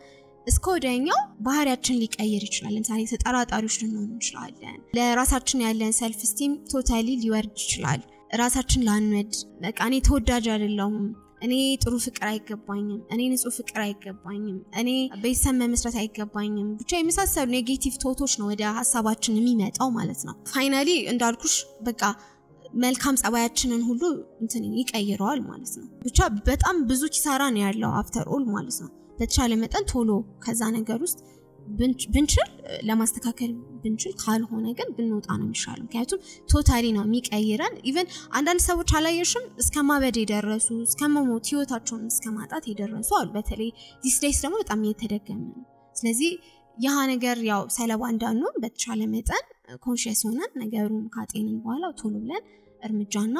እስኮደኛው ባህሪያችን ሊቀየር ይችላል ለምሳሌ ተጠራጣሪዎች ልንሆን እንችላለን ለራሳችን ያለን ሰልፍ ስቲም ቶታሊ ሊወርድ ይችላል ራሳችን ላንወድ በቃ እኔ ተወዳጅ አይደለሁም እኔ ጥሩ ፍቅር አይገባኝም እኔ ንጹህ ፍቅር አይገባኝም እኔ በይሰም መስራት አይገባኝም ብቻ የመሳሰሉ ኔጌቲቭ ቶቶች ነው ወደ ሐሳባችን የሚመጣው ማለት ነው ፋይናሊ እንዳልኩሽ በቃ መልካም ጸባያችንን ሁሉ እንትን ይቀይረዋል ማለት ነው ብቻ በጣም ብዙ ኪሳራ ነው ያለው አፍተር ኦል ማለት ነው በተቻለ መጠን ቶሎ ከዛ ነገር ውስጥ ብንችል ለማስተካከል ብንችል ካልሆነ ግን ብንወጣ ነው የሚሻለው ምክንያቱም ቶታሊ ነው የሚቀይረን ኢቭን አንዳንድ ሰዎች አላየሽም እስከማበድ የደረሱ እስከመሞት ህይወታቸውን እስከማጣት የደረሱ አሉ በተለይ ዲስ ዴይስ ደግሞ በጣም እየተደገመ ነው ስለዚህ ያ ነገር ያው ሰለባ እንዳንሆን በተቻለ መጠን ኮንሺየስ ሆነን ነገሩን ካጤንን በኋላ ቶሎ ብለን እርምጃና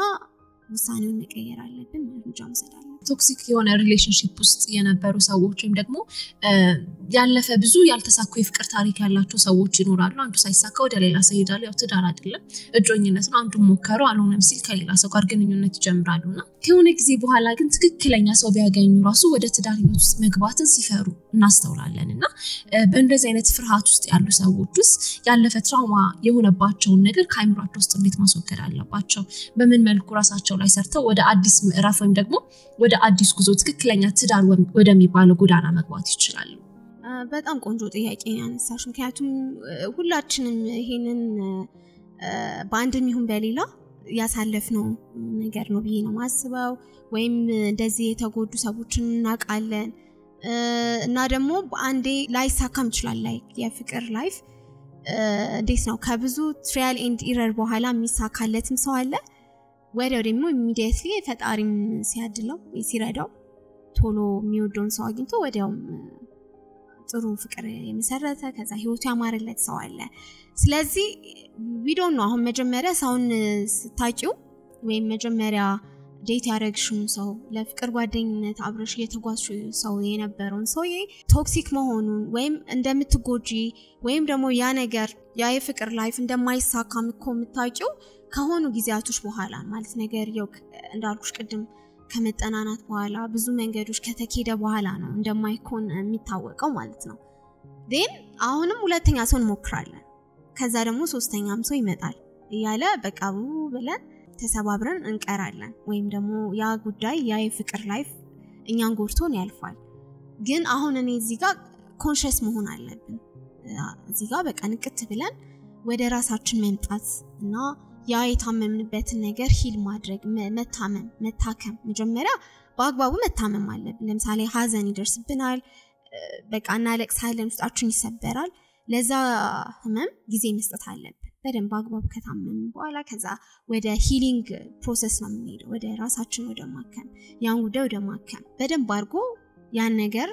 ውሳኔውን መቀየር አለብን እርምጃ መውሰድ አለብን ቶክሲክ የሆነ ሪሌሽንሺፕ ውስጥ የነበሩ ሰዎች ወይም ደግሞ ያለፈ ብዙ ያልተሳኩ የፍቅር ታሪክ ያላቸው ሰዎች ይኖራሉ አንዱ ሳይሳካ ወደ ሌላ ሰው ይሄዳሉ ያው ትዳር አይደለም እጮኝነት ነው አንዱ ሞከሩ አልሆነም ሲል ከሌላ ሰው ጋር ግንኙነት ይጀምራሉና ከሆነ ጊዜ በኋላ ግን ትክክለኛ ሰው ቢያገኙ ራሱ ወደ ትዳር ህይወት ውስጥ መግባትን ሲፈሩ እናስተውላለንና በእንደዚህ አይነት ፍርሃት ውስጥ ያሉ ሰዎች ውስጥ ያለፈ ትራውማ የሆነባቸው ነገር ካይምሯቸው ውስጥ እንዴት ማስወገድ አለባቸው በምን መልኩ ራሳቸው ላይ ሰርተው ወደ አዲስ ምዕራፍ ወይም ደግሞ ወደ አዲስ ጉዞ ትክክለኛ ትዳር ወደሚባለው ጎዳና መግባት ይችላሉ በጣም ቆንጆ ጥያቄ ያነሳሽ ምክንያቱም ሁላችንም ይሄንን በአንድም ይሁን በሌላ ያሳለፍነው ነገር ነው ብዬ ነው ማስበው ወይም እንደዚህ የተጎዱ ሰዎችን እናቃለን እና ደግሞ አንዴ ላይሳካም ይችላል ላይክ የፍቅር ላይፍ እንዴት ነው ከብዙ ትራያል ኤንድ ኢረር በኋላ የሚሳካለትም ሰው አለ ወዲያው ደግሞ ኢሚዲየትሊ ፈጣሪም ሲያድለው ሲረዳው ቶሎ የሚወደውን ሰው አግኝቶ ወዲያው ጥሩ ፍቅር የመሰረተ ከዛ ህይወቱ ያማረለት ሰው አለ ስለዚህ we don't know አሁን መጀመሪያ ሰውን ስታቂው ወይም መጀመሪያ ዴት ያረግሽው ሰው ለፍቅር ጓደኝነት አብረሽ የተጓዝሽ ሰው የነበረውን ሰው ቶክሲክ መሆኑን ወይም እንደምትጎጂ ወይም ደግሞ ያ ነገር ያ የፍቅር ላይፍ እንደማይሳካም እኮ የምታቂው ከሆኑ ጊዜያቶች በኋላ ማለት ነገር ያው እንዳልኩሽ ቅድም ከመጠናናት በኋላ ብዙ መንገዶች ከተከደ በኋላ ነው እንደማይኮን የሚታወቀው ማለት ነው then አሁንም ሁለተኛ ሰው እንሞክራለን ከዛ ደግሞ ሶስተኛም ሰው ይመጣል እያለ በቃው ብለን ተሰባብረን እንቀራለን ወይም ደግሞ ያ ጉዳይ ያ የፍቅር ላይፍ እኛን ጎርቶን ያልፋል ግን አሁን እኔ እዚህ ጋር ኮንሺየስ መሆን አለብን እዚህ ጋር በቃ ንቅት ብለን ወደ ራሳችን መምጣት እና ያ የታመምንበትን ነገር ሂል ማድረግ መታከም መጀመሪያ በአግባቡ መታመም አለብን ለምሳሌ ሀዘን ይደርስብናል በቃ እናለቅሳለን ውስጣችን ይሰበራል ለዛ ህመም ጊዜ መስጠት አለብን በደንብ በአግባቡ ከታመምን በኋላ ከዛ ወደ ሂሊንግ ፕሮሰስ ነው የምንሄደው ወደ ራሳችን ወደ ማከም ያን ጉዳይ ወደ ማከም በደንብ አድርጎ ያን ነገር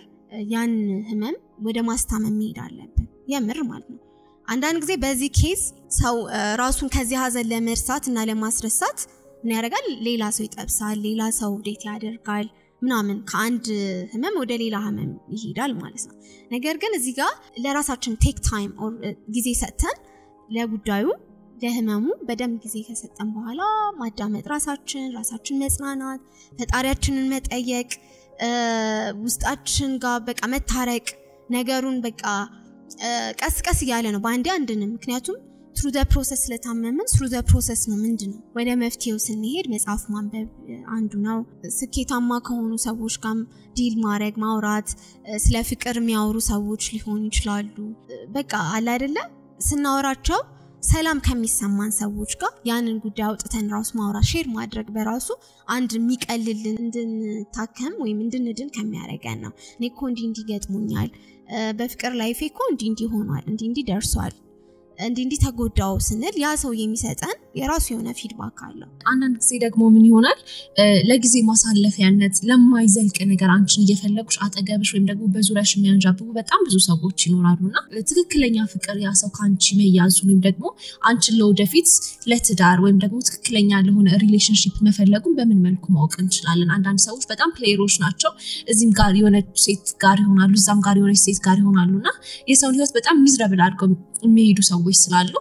ያን ህመም ወደ ማስታመም መሄድ አለብን የምር ማለት ነው አንዳንድ ጊዜ በዚህ ኬስ ሰው ራሱን ከዚህ ሀዘን ለመርሳት እና ለማስረሳት ምን ያደርጋል ሌላ ሰው ይጠብሳል ሌላ ሰው ዴት ያደርጋል ምናምን ከአንድ ህመም ወደ ሌላ ህመም ይሄዳል ማለት ነው ነገር ግን እዚህ ጋር ለራሳችን ቴክ ታይም ኦር ጊዜ ሰጥተን ለጉዳዩ ለህመሙ በደንብ ጊዜ ከሰጠን በኋላ ማዳመጥ ራሳችን መጽናናት ፈጣሪያችንን መጠየቅ ውስጣችን ጋር በቃ መታረቅ ነገሩን በቃ ቀስ ያለ ነው ባንዴ አንድንም ምክንያቱም through the process ለታመመን through the process ነው ምንድነው ወደ መፍትሄው ስንሄድ መጽሐፍ ማንበብ አንዱ ነው ስኬታማ ከሆኑ ሰዎች ጋር ዲል ማድረግ ማውራት ስለ ፍቅር የሚያወሩ ሰዎች ሊሆኑ ይችላሉ በቃ አለ አይደለ ስናወራቸው ሰላም ከሚሰማን ሰዎች ጋር ያንን ጉዳይ አውጥተን ራስ ማውራት ሼር ማድረግ በራሱ አንድ የሚቀልልን እንድንታከም ወይም እንድንድን ከሚያረጋን ነው እኔ እኮ እንዲህ ገጥሞኛል በፍቅር ላይፌ እኮ እንዲህ ሆኗል እንዲህ ደርሷል እንዲህ ተጎዳው ስንል ያ ሰው የሚሰጠን የራሱ የሆነ ፊድባክ አለው አንዳንድ ጊዜ ደግሞ ምን ይሆናል ለጊዜ ማሳለፊያነት ለማይዘልቅ ነገር አንቺን እየፈለጉሽ አጠገብሽ ወይም ደግሞ በዙሪያሽ የሚያንዣብቡ በጣም ብዙ ሰዎች ይኖራሉና ትክክለኛ ፍቅር ያ ሰው ካንቺ መያዙ ወይም ደግሞ አንቺን ለወደፊት ለትዳር ወይም ደግሞ ትክክለኛ ለሆነ ሪሌሽንሺፕ መፈለጉን በምን መልኩ ማወቅ እንችላለን አንዳንድ ሰዎች በጣም ፕሌየሮች ናቸው እዚህም ጋር የሆነ ሴት ጋር ይሆናሉ እዛም ጋር የሆነ ሴት ጋር ይሆናሉና የሰውን ህይወት በጣም ሚዝራብል አድርገው የሚሄዱ ሰዎች ስላሉ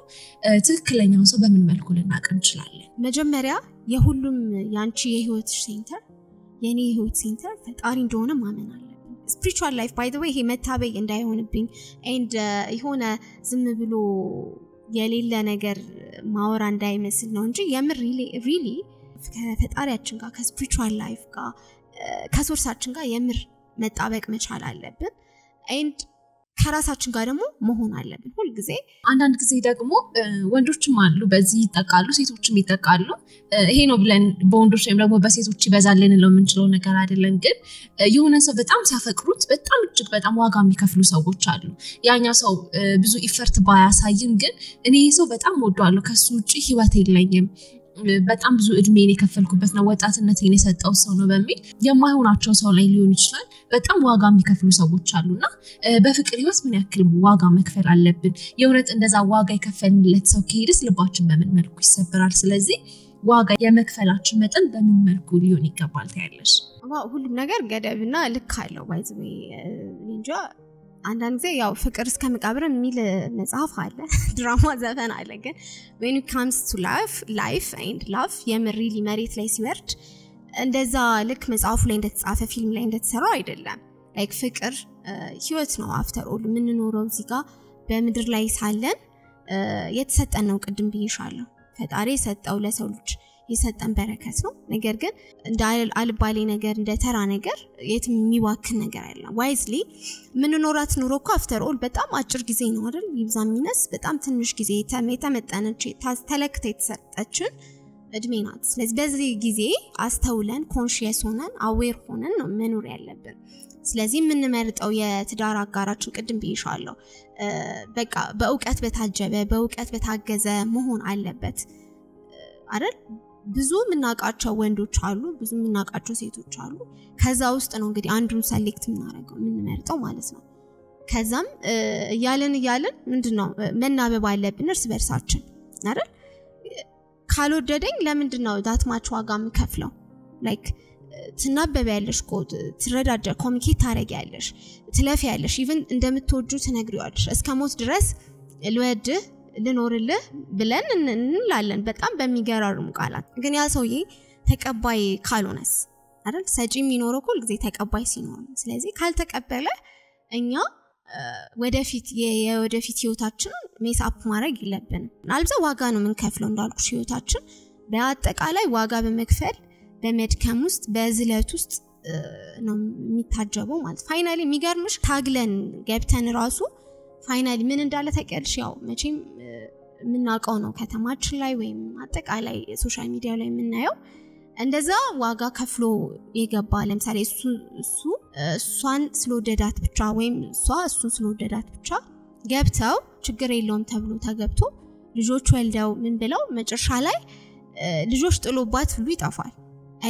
ትክክለኛው ሰው በምን መልኩ ልናቅ እንችላለን መጀመሪያ የሁሉም ያንቺ የህይወት ሴንተር የኔ የህይወት ሴንተር ፈጣሪ እንደሆነ ማመን አለብን spiritual life by the way ይሄ መታበይ እንዳይሆንብኝ and የሆነ ዝም ብሎ የሌለ ነገር ማወራ እንዳይመስል ነው እንጂ የምር really ከፈጣሪያችን ጋር ከspiritual life ጋር ከሶርሳችን ጋር የምር መጣበቅ መቻል አለብን and ከራሳችን ጋር ደግሞ መሆን አለብን ሁሉ ጊዜ አንዳንድ ጊዜ ደግሞ ወንዶችም አሉ በዚህ ይጠቃሉ ሴቶችም ይጠቃሉ ይሄ ነው ብለን በወንዶች ወይም ደግሞ በሴቶች ይበዛልን ነው የምንችለው ነገር አይደለም ግን የሆነ ሰው በጣም ሲያፈቅሩት በጣም እጅግ በጣም ዋጋ የሚከፍሉ ሰዎች አሉ ያኛ ሰው ብዙ ኢፈርት ባያሳይም ግን እኔ ሰው በጣም ወደዋለሁ ከሱ ውጪ ህይወት የለኝም በጣም ብዙ እድሜን የከፈልኩበት ነው ወጣትነቴን የሰጠው ሰው ነው በሚል የማይሆናቸው ሰው ላይ ሊሆን ይችላል በጣም ዋጋ የሚከፍሉ ሰዎች አሉና በፍቅር ህይወት ምን ያክል ዋጋ መክፈል አለብን የእውነት እንደዛ ዋጋ የከፈልንለት ሰው ከሄድስ ልባችን በምን መልኩ ይሰበራል ስለዚህ ዋጋ የመክፈላችን መጠን በምን መልኩ ሊሆን ይገባል ታያለሽ? ሁሉም ነገር ገደብና ልክ አለው ባይዘው እንጃ አንዳንድ ጊዜ ያው ፍቅር እስከ መቃብር የሚል መጽሐፍ አለ ድራማ ዘፈን አለ ግን when it comes to life and love የምሪሊ መሬት ላይ ሲወርድ እንደዛ ልክ መጽሐፉ ላይ እንደተጻፈ ፊልም ላይ እንደተሰራው አይደለም like ፍቅር ህይወት ነው after all ምንኖረው እዚህ ጋር በመድር ላይ ሳለን የተሰጠን ነው ቅድም ብዬሻለሁ ፈጣሪ የሰጠው ለሰው ልጅ የሰጠን በረከት ነው ነገር ግን እንደ አልባሌ ነገር እንደ ተራ ነገር የትም የሚዋክን ነገር አይደለም wisely ምንኖራት ኑሮ እኮ after all በጣም አጭር ጊዜ ነው አይደል ይብዛሚነስ በጣም ትንሽ ጊዜ ተመጠነች ተለክተ የተሰጠችን እድሜ ናት ስለዚህ በዚህ ጊዜ አስተውለን ኮንሺየስ ሆነን አዌር ሆነን ነው መኖር ያለብን ስለዚህ ምንመርጠው የትዳር አጋራችን ቅድም ብዬሻለሁ በቃ በእውቀት በታጀበ በእውቀት በታገዘ መሆን አለበት አይደል ብዙ ምናቃቸው ወንዶች አሉ ብዙ ምናቃቸው ሴቶች አሉ ከዛ ውስጥ ነው እንግዲህ አንዱን ሰሌክት ምናረገው ምንመርጠው ማለት ነው ከዛም ያለን ምንድነው መናበብ አለብን እርስ በርሳችን አይደል ካልወደደኝ ለምንድነው ዳትማች ዋጋ ምከፍለው ላይክ ትናበበያለሽ ኮድ ትረዳጃ ኮሚኒኬት ታረጊያለሽ ትለፊያለሽ ኢቭን እንደምትወጁ ትነግሪዋለሽ እስከሞት ድረስ ልወድህ ልኖርልህ ብለን እንላለን በጣም በሚገራርሙ ቃላት ግን ያ ሰውዬ ተቀባይ ካልሆነስ አይደል ሰጪ የሚኖረው ሁሉ ጊዜ ተቀባይ ሲኖር ስለዚህ ካልተቀበለ እኛ ወደፊት ህይወታችን ሜስ አፕ ማድረግ ይለብን አልበዛ ዋጋ ነው ምንከፍለው እንዳልኩሽ ህይወታችን በአጠቃላይ ዋጋ በመክፈል በመድከም ውስጥ በዝለት ውስጥ ነው የሚታጀበው ማለት ፋይናሊ የሚገርምሽ ታግለን ገብተን ራሱ ፋይናሊ ምን እንዳለ ታውቂያለሽ ያው መቼም ምናቀው ነው ከተማችን ላይ ወይም አጠቃላይ ሶሻል ሚዲያ ላይ የምናየው እንደዛ ዋጋ ከፍሎ የገባ ለምሳሌ እሷን ስለወደዳት ብቻ ወይም እሱን ስለወደዳት ብቻ ገብተው ችግር የለውም ተብሎ ተገብቶ ልጆች ወልደው ምን ብለው መጨረሻ ላይ ልጆች ጥሎባት ሁሉ ይጣፋል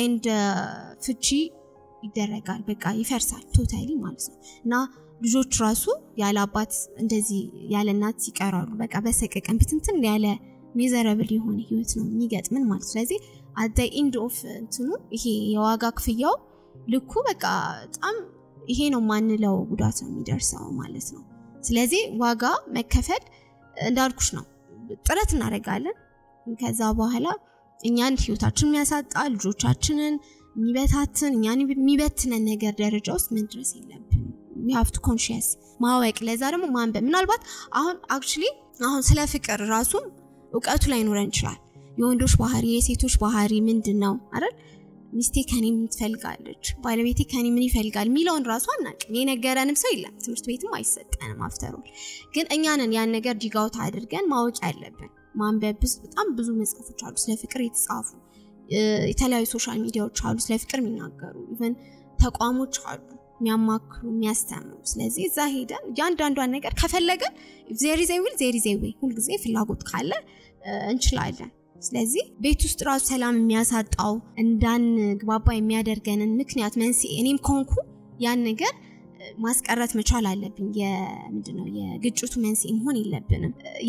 and ፍቺ ይደረጋል በቃ ይፈርሳል ቶታሊ ማለት ነው እና ልጆች ራሱ ያለ አባት እንደዚህ ያለ እናት ይቀራሉ በቃ በሰቀቀን ብትንትን ያለ ሚዘራብል የሆነ ህይወት ነው የሚገጥምን ማለት ስለዚህ at the end of እንትኑ ይሄ የዋጋ ክፍያው ልኩ በቃ በጣም ይሄ ነው ማንለው ጉዳት ነው የሚደርሰው ማለት ነው ስለዚህ ዋጋ መከፈል እንዳልኩሽ ነው ጥረት እናደርጋለን ከዛ በኋላ እኛን ህይወታችን የሚያሳጣ ልጆቻችንን የሚበታትን እኛን የሚበትነን ነገር ደረጃ ውስጥ መድረስ የለብንም we have to conscious ማወቅ ለዛ ደግሞ ማንበብ ምናልባት አሁን ስለ ፍቅር ራሱ ዕውቀቱ ላይ ኖረን ይችላል የወንዶች ባህሪ የሴቶች ባህሪ ምንድነው አይደል ሚስቴ ከኔ ምን ትፈልጋለች ባለቤቴ ከኔ ምን ይፈልጋል ሚለውን ራሱ አናውቅም የነገረንም ሰው የለም ትምህርት ቤትም አይሰጠንም አፍተሮል ግን እኛንን ያን ነገር ዲጋውት አድርገን ማወቅ ያለብን ማንበብ በጣም ብዙ መጽሐፎች አሉ ስለ ፍቅር የተጻፉ የተለያዩ ሶሻል ሚዲያዎች አሉ ስለ ፍቅር የሚናገሩ ኢቭን ተቋሞች አሉ የሚያማክሩ የሚያስተምሩ ስለዚህ እዛ ሄደን ያንዳንዷን ነገር ከፈለገን there is a way ሁሉ ጊዜ ፍላጎት ካለ እንችላለን ስለዚህ ቤት ውስጥ ራሱ ሰላም የሚያሳጣው እንዳን ግባባ የሚያደርገንን ምክንያት መንስኤ እኔም ኮንኩ ያን ነገር ማስቀረት መቻል አለብኝ ምንድነው የግጭቱ መንስኤ መሆን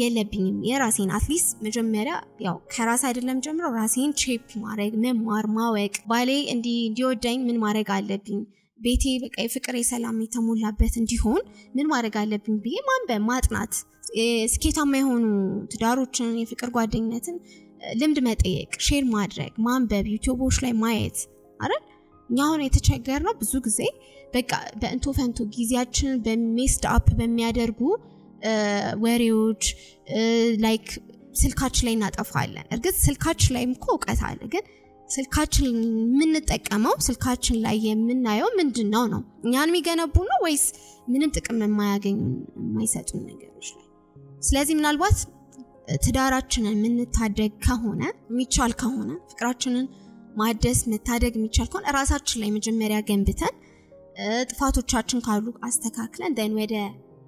የለብኝም የራሴን አትሊስት መጀመሪያ ያው ከራስ አይደለም ጀምሮ ራሴን ቼፕ ማድረግ መማር ማወቅ ባሌ እንዲወደኝ ምን ማድረግ አለብኝ ቤቴ በቃ የፍቅር የሰላም የተሞላበት እንዲሆን ምን ማድረግ አለብኝ ብዬ ማንበብ ማጥናት ስኬታማ የሆኑ ትዳሮችን የፍቅር ጓደኝነትን ልምድ መጠየቅ ሼር ማድረግ ማንበብ ዩቲዩቦች ላይ ማየት አይደል ኛውን የተቸገርነው ብዙ ጊዜ በቃ በእንቶ ፈንቶ ጊዜያችንን በሜስድ አፕ በሚያደርጉ ወሬዎች ላይክ ስልካችን ላይ እናጠፋለን እርግጥ ስልካችን ላይም እኮ ዕውቀት አለ ግን ስልካችን የምንጠቀመው ስልካችን ላይ የምናየው ምንድነው ነው እኛን የሚገነቡ ነው ወይስ ምንም ጥቅም የማያገኙ የማይሰጡን ነገሮች ላይ ስለዚህ ምናልባት ትዳራችንን ምንታደግ ከሆነ የሚቻል ከሆነ ፍቅራችንን ማደስ መታደግ የሚቻል ከሆነ ራሳችን ላይ መጀመሪያ ገንብተን ጥፋቶቻችን ካሉ አስተካክለን ደን ወደ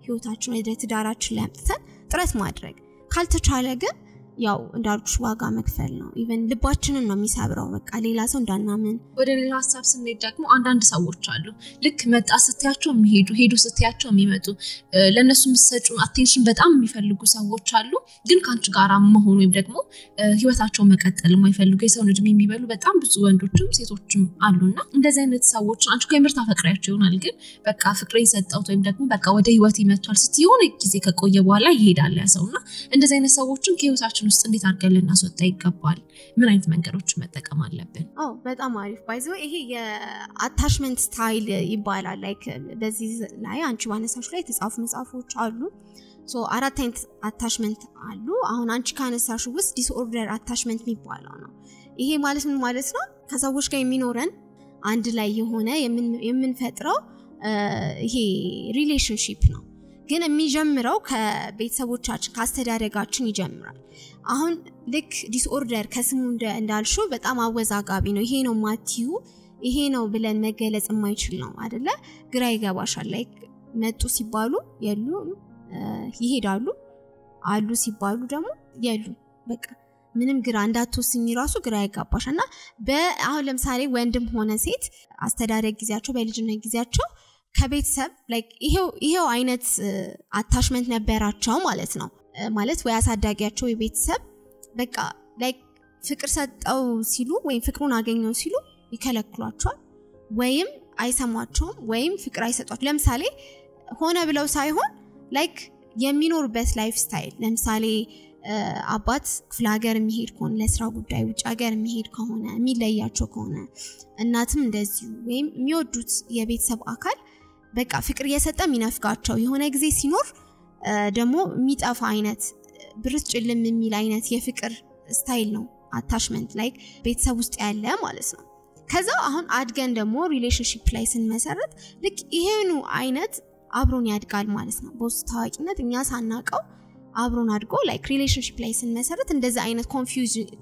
ህይወታችን ወደ ትዳራችን ላይ አምጥተን ጥረት ማድረግ ካልተቻለ ግን ያው እንዳልኩሽ ዋጋ መክፈል ነው ኢቭን ልባችንን ነው የሚሰብረው በቃ ሌላ ሰው እንዳናምን ወደ ሌላ ሐሳብ ስንሄድ ደግሞ አንዳንድ ሰዎች አሉ ልክ መጣ ስትያቸው የሚሄዱ ሄዱ ስትያቸው የሚመጡ ለነሱ ምሰጩ አቴንሽን በጣም የሚፈልጉ ሰዎች አሉ ግን ካንቺ ጋር መሆኑ ወይም ደግሞ ህይወታቸውን መቀጠል የማይፈልጉ የሰው ልጅ የሚበሉ በጣም ብዙ ወንዶችም ሴቶችም አሉና እንደዚህ አይነት ሰዎች አንቺ ከመርታ ፈቅራቸው ይሆናል ግን በቃ ፍቅሬን ሰጣው ወይም ደግሞ በቃ ወደ ህይወት ይመጣል ስትይሆን ጊዜ ከቆየ በኋላ ይሄዳል ያ ሰውና እንደዚህ አይነት ሰዎችን ከህይወታችን ውስጥ እንዴት አድርገን ልናስወጣ ይገባል ምን አይነት መንገዶችን መጠቀም አለብን በጣም አሪፍ ባይዘው ይሄ የአታችመንት ስታይል ይባላል ላይክ በዚህ ላይ አንቺ ባነሳሽ ላይ ተጻፉ መጻፎች አሉ ሶ አራት አይነት አታችመንት አሉ አሁን አንቺ ካነሳሽ ውስጥ ዲስኦርደር አታችመንት የሚባለው ነው ይሄ ማለት ምን ማለት ነው ከሰዎች ጋር የሚኖረን አንድ ላይ የሆነ የምንፈጥረው ይሄ ሪሌሽንሺፕ ነው ግን የሚጀምረው ከቤተሰቦቻችን ካስተዳደጋችን ይጀምራል አሁን ልክ ዲስኦርደር ከስሙ እንዳልሽው በጣም አወዛጋቢ ነው ይሄ ነው ማቲዩ ይሄ ነው ብለን መገለጽ የማይችል ነው አይደለ ግራ ይገባሻል ላይክ መጡ ሲባሉ የሉ ይሄዳሉ አሉ ሲባሉ ደግሞ የሉ በቃ ምንም ግራ እንዳትወስኝ ራሱ ግራ ይጋባሻልና በአሁን ለምሳሌ ወንድም ሆነ ሴት አስተዳደግ ጊዜያቸው በልጅነት ጊዜያቸው ከቤተሰብ ላይክ ይሄው አይነት አታችመንት ነበራቸው ማለት ነው ማለት ወይ አሳዳጊያቸው የቤተሰብ በቃ ላይክ ፍቅር ሰጠው ሲሉ ወይ ፍቅሩን አገኘው ሲሉ ይከለክሏቸዋል ወይም አይሰማቸውም ወይም ፍቅር አይሰጧቸው ለምሳሌ ሆነ ብለው ሳይሆን ላይክ የሚኖርበት ላይፍ ስታይል ለምሳሌ አባት ክፍለ ሀገር የሚሄድ ከሆነ ለስራ ጉዳይ ውጭ ሀገር የሚሄድ ከሆነ የሚለያቸው ከሆነ እናትም እንደዚሁ ወይም የሚወዱት የቤተሰብ አካል በቃ ፍቅር እየሰጠ የሚነፍጋቸው የሆነ ጊዜ ሲኖር ደግሞ የሚጠፋ አይነት ብርት ጭልም የሚል አይነት የፍቅር ስታይል ነው አታችመንት ላይክ ቤተሰብ ውስጥ ያለ ማለት ነው ከዛ አሁን አድገን ደግሞ ሪሌሽንሺፕ ላይ ስንመሰረት ልክ ይሄኑ አይነት አብሮን ያድጋል ማለት ነው በውስጥ ታዋቂነት እኛ ሳናቀው አብሮን አድጎ ላይክ ሪሌሽንሺፕ ላይ ስንመሰረት እንደዛ አይነት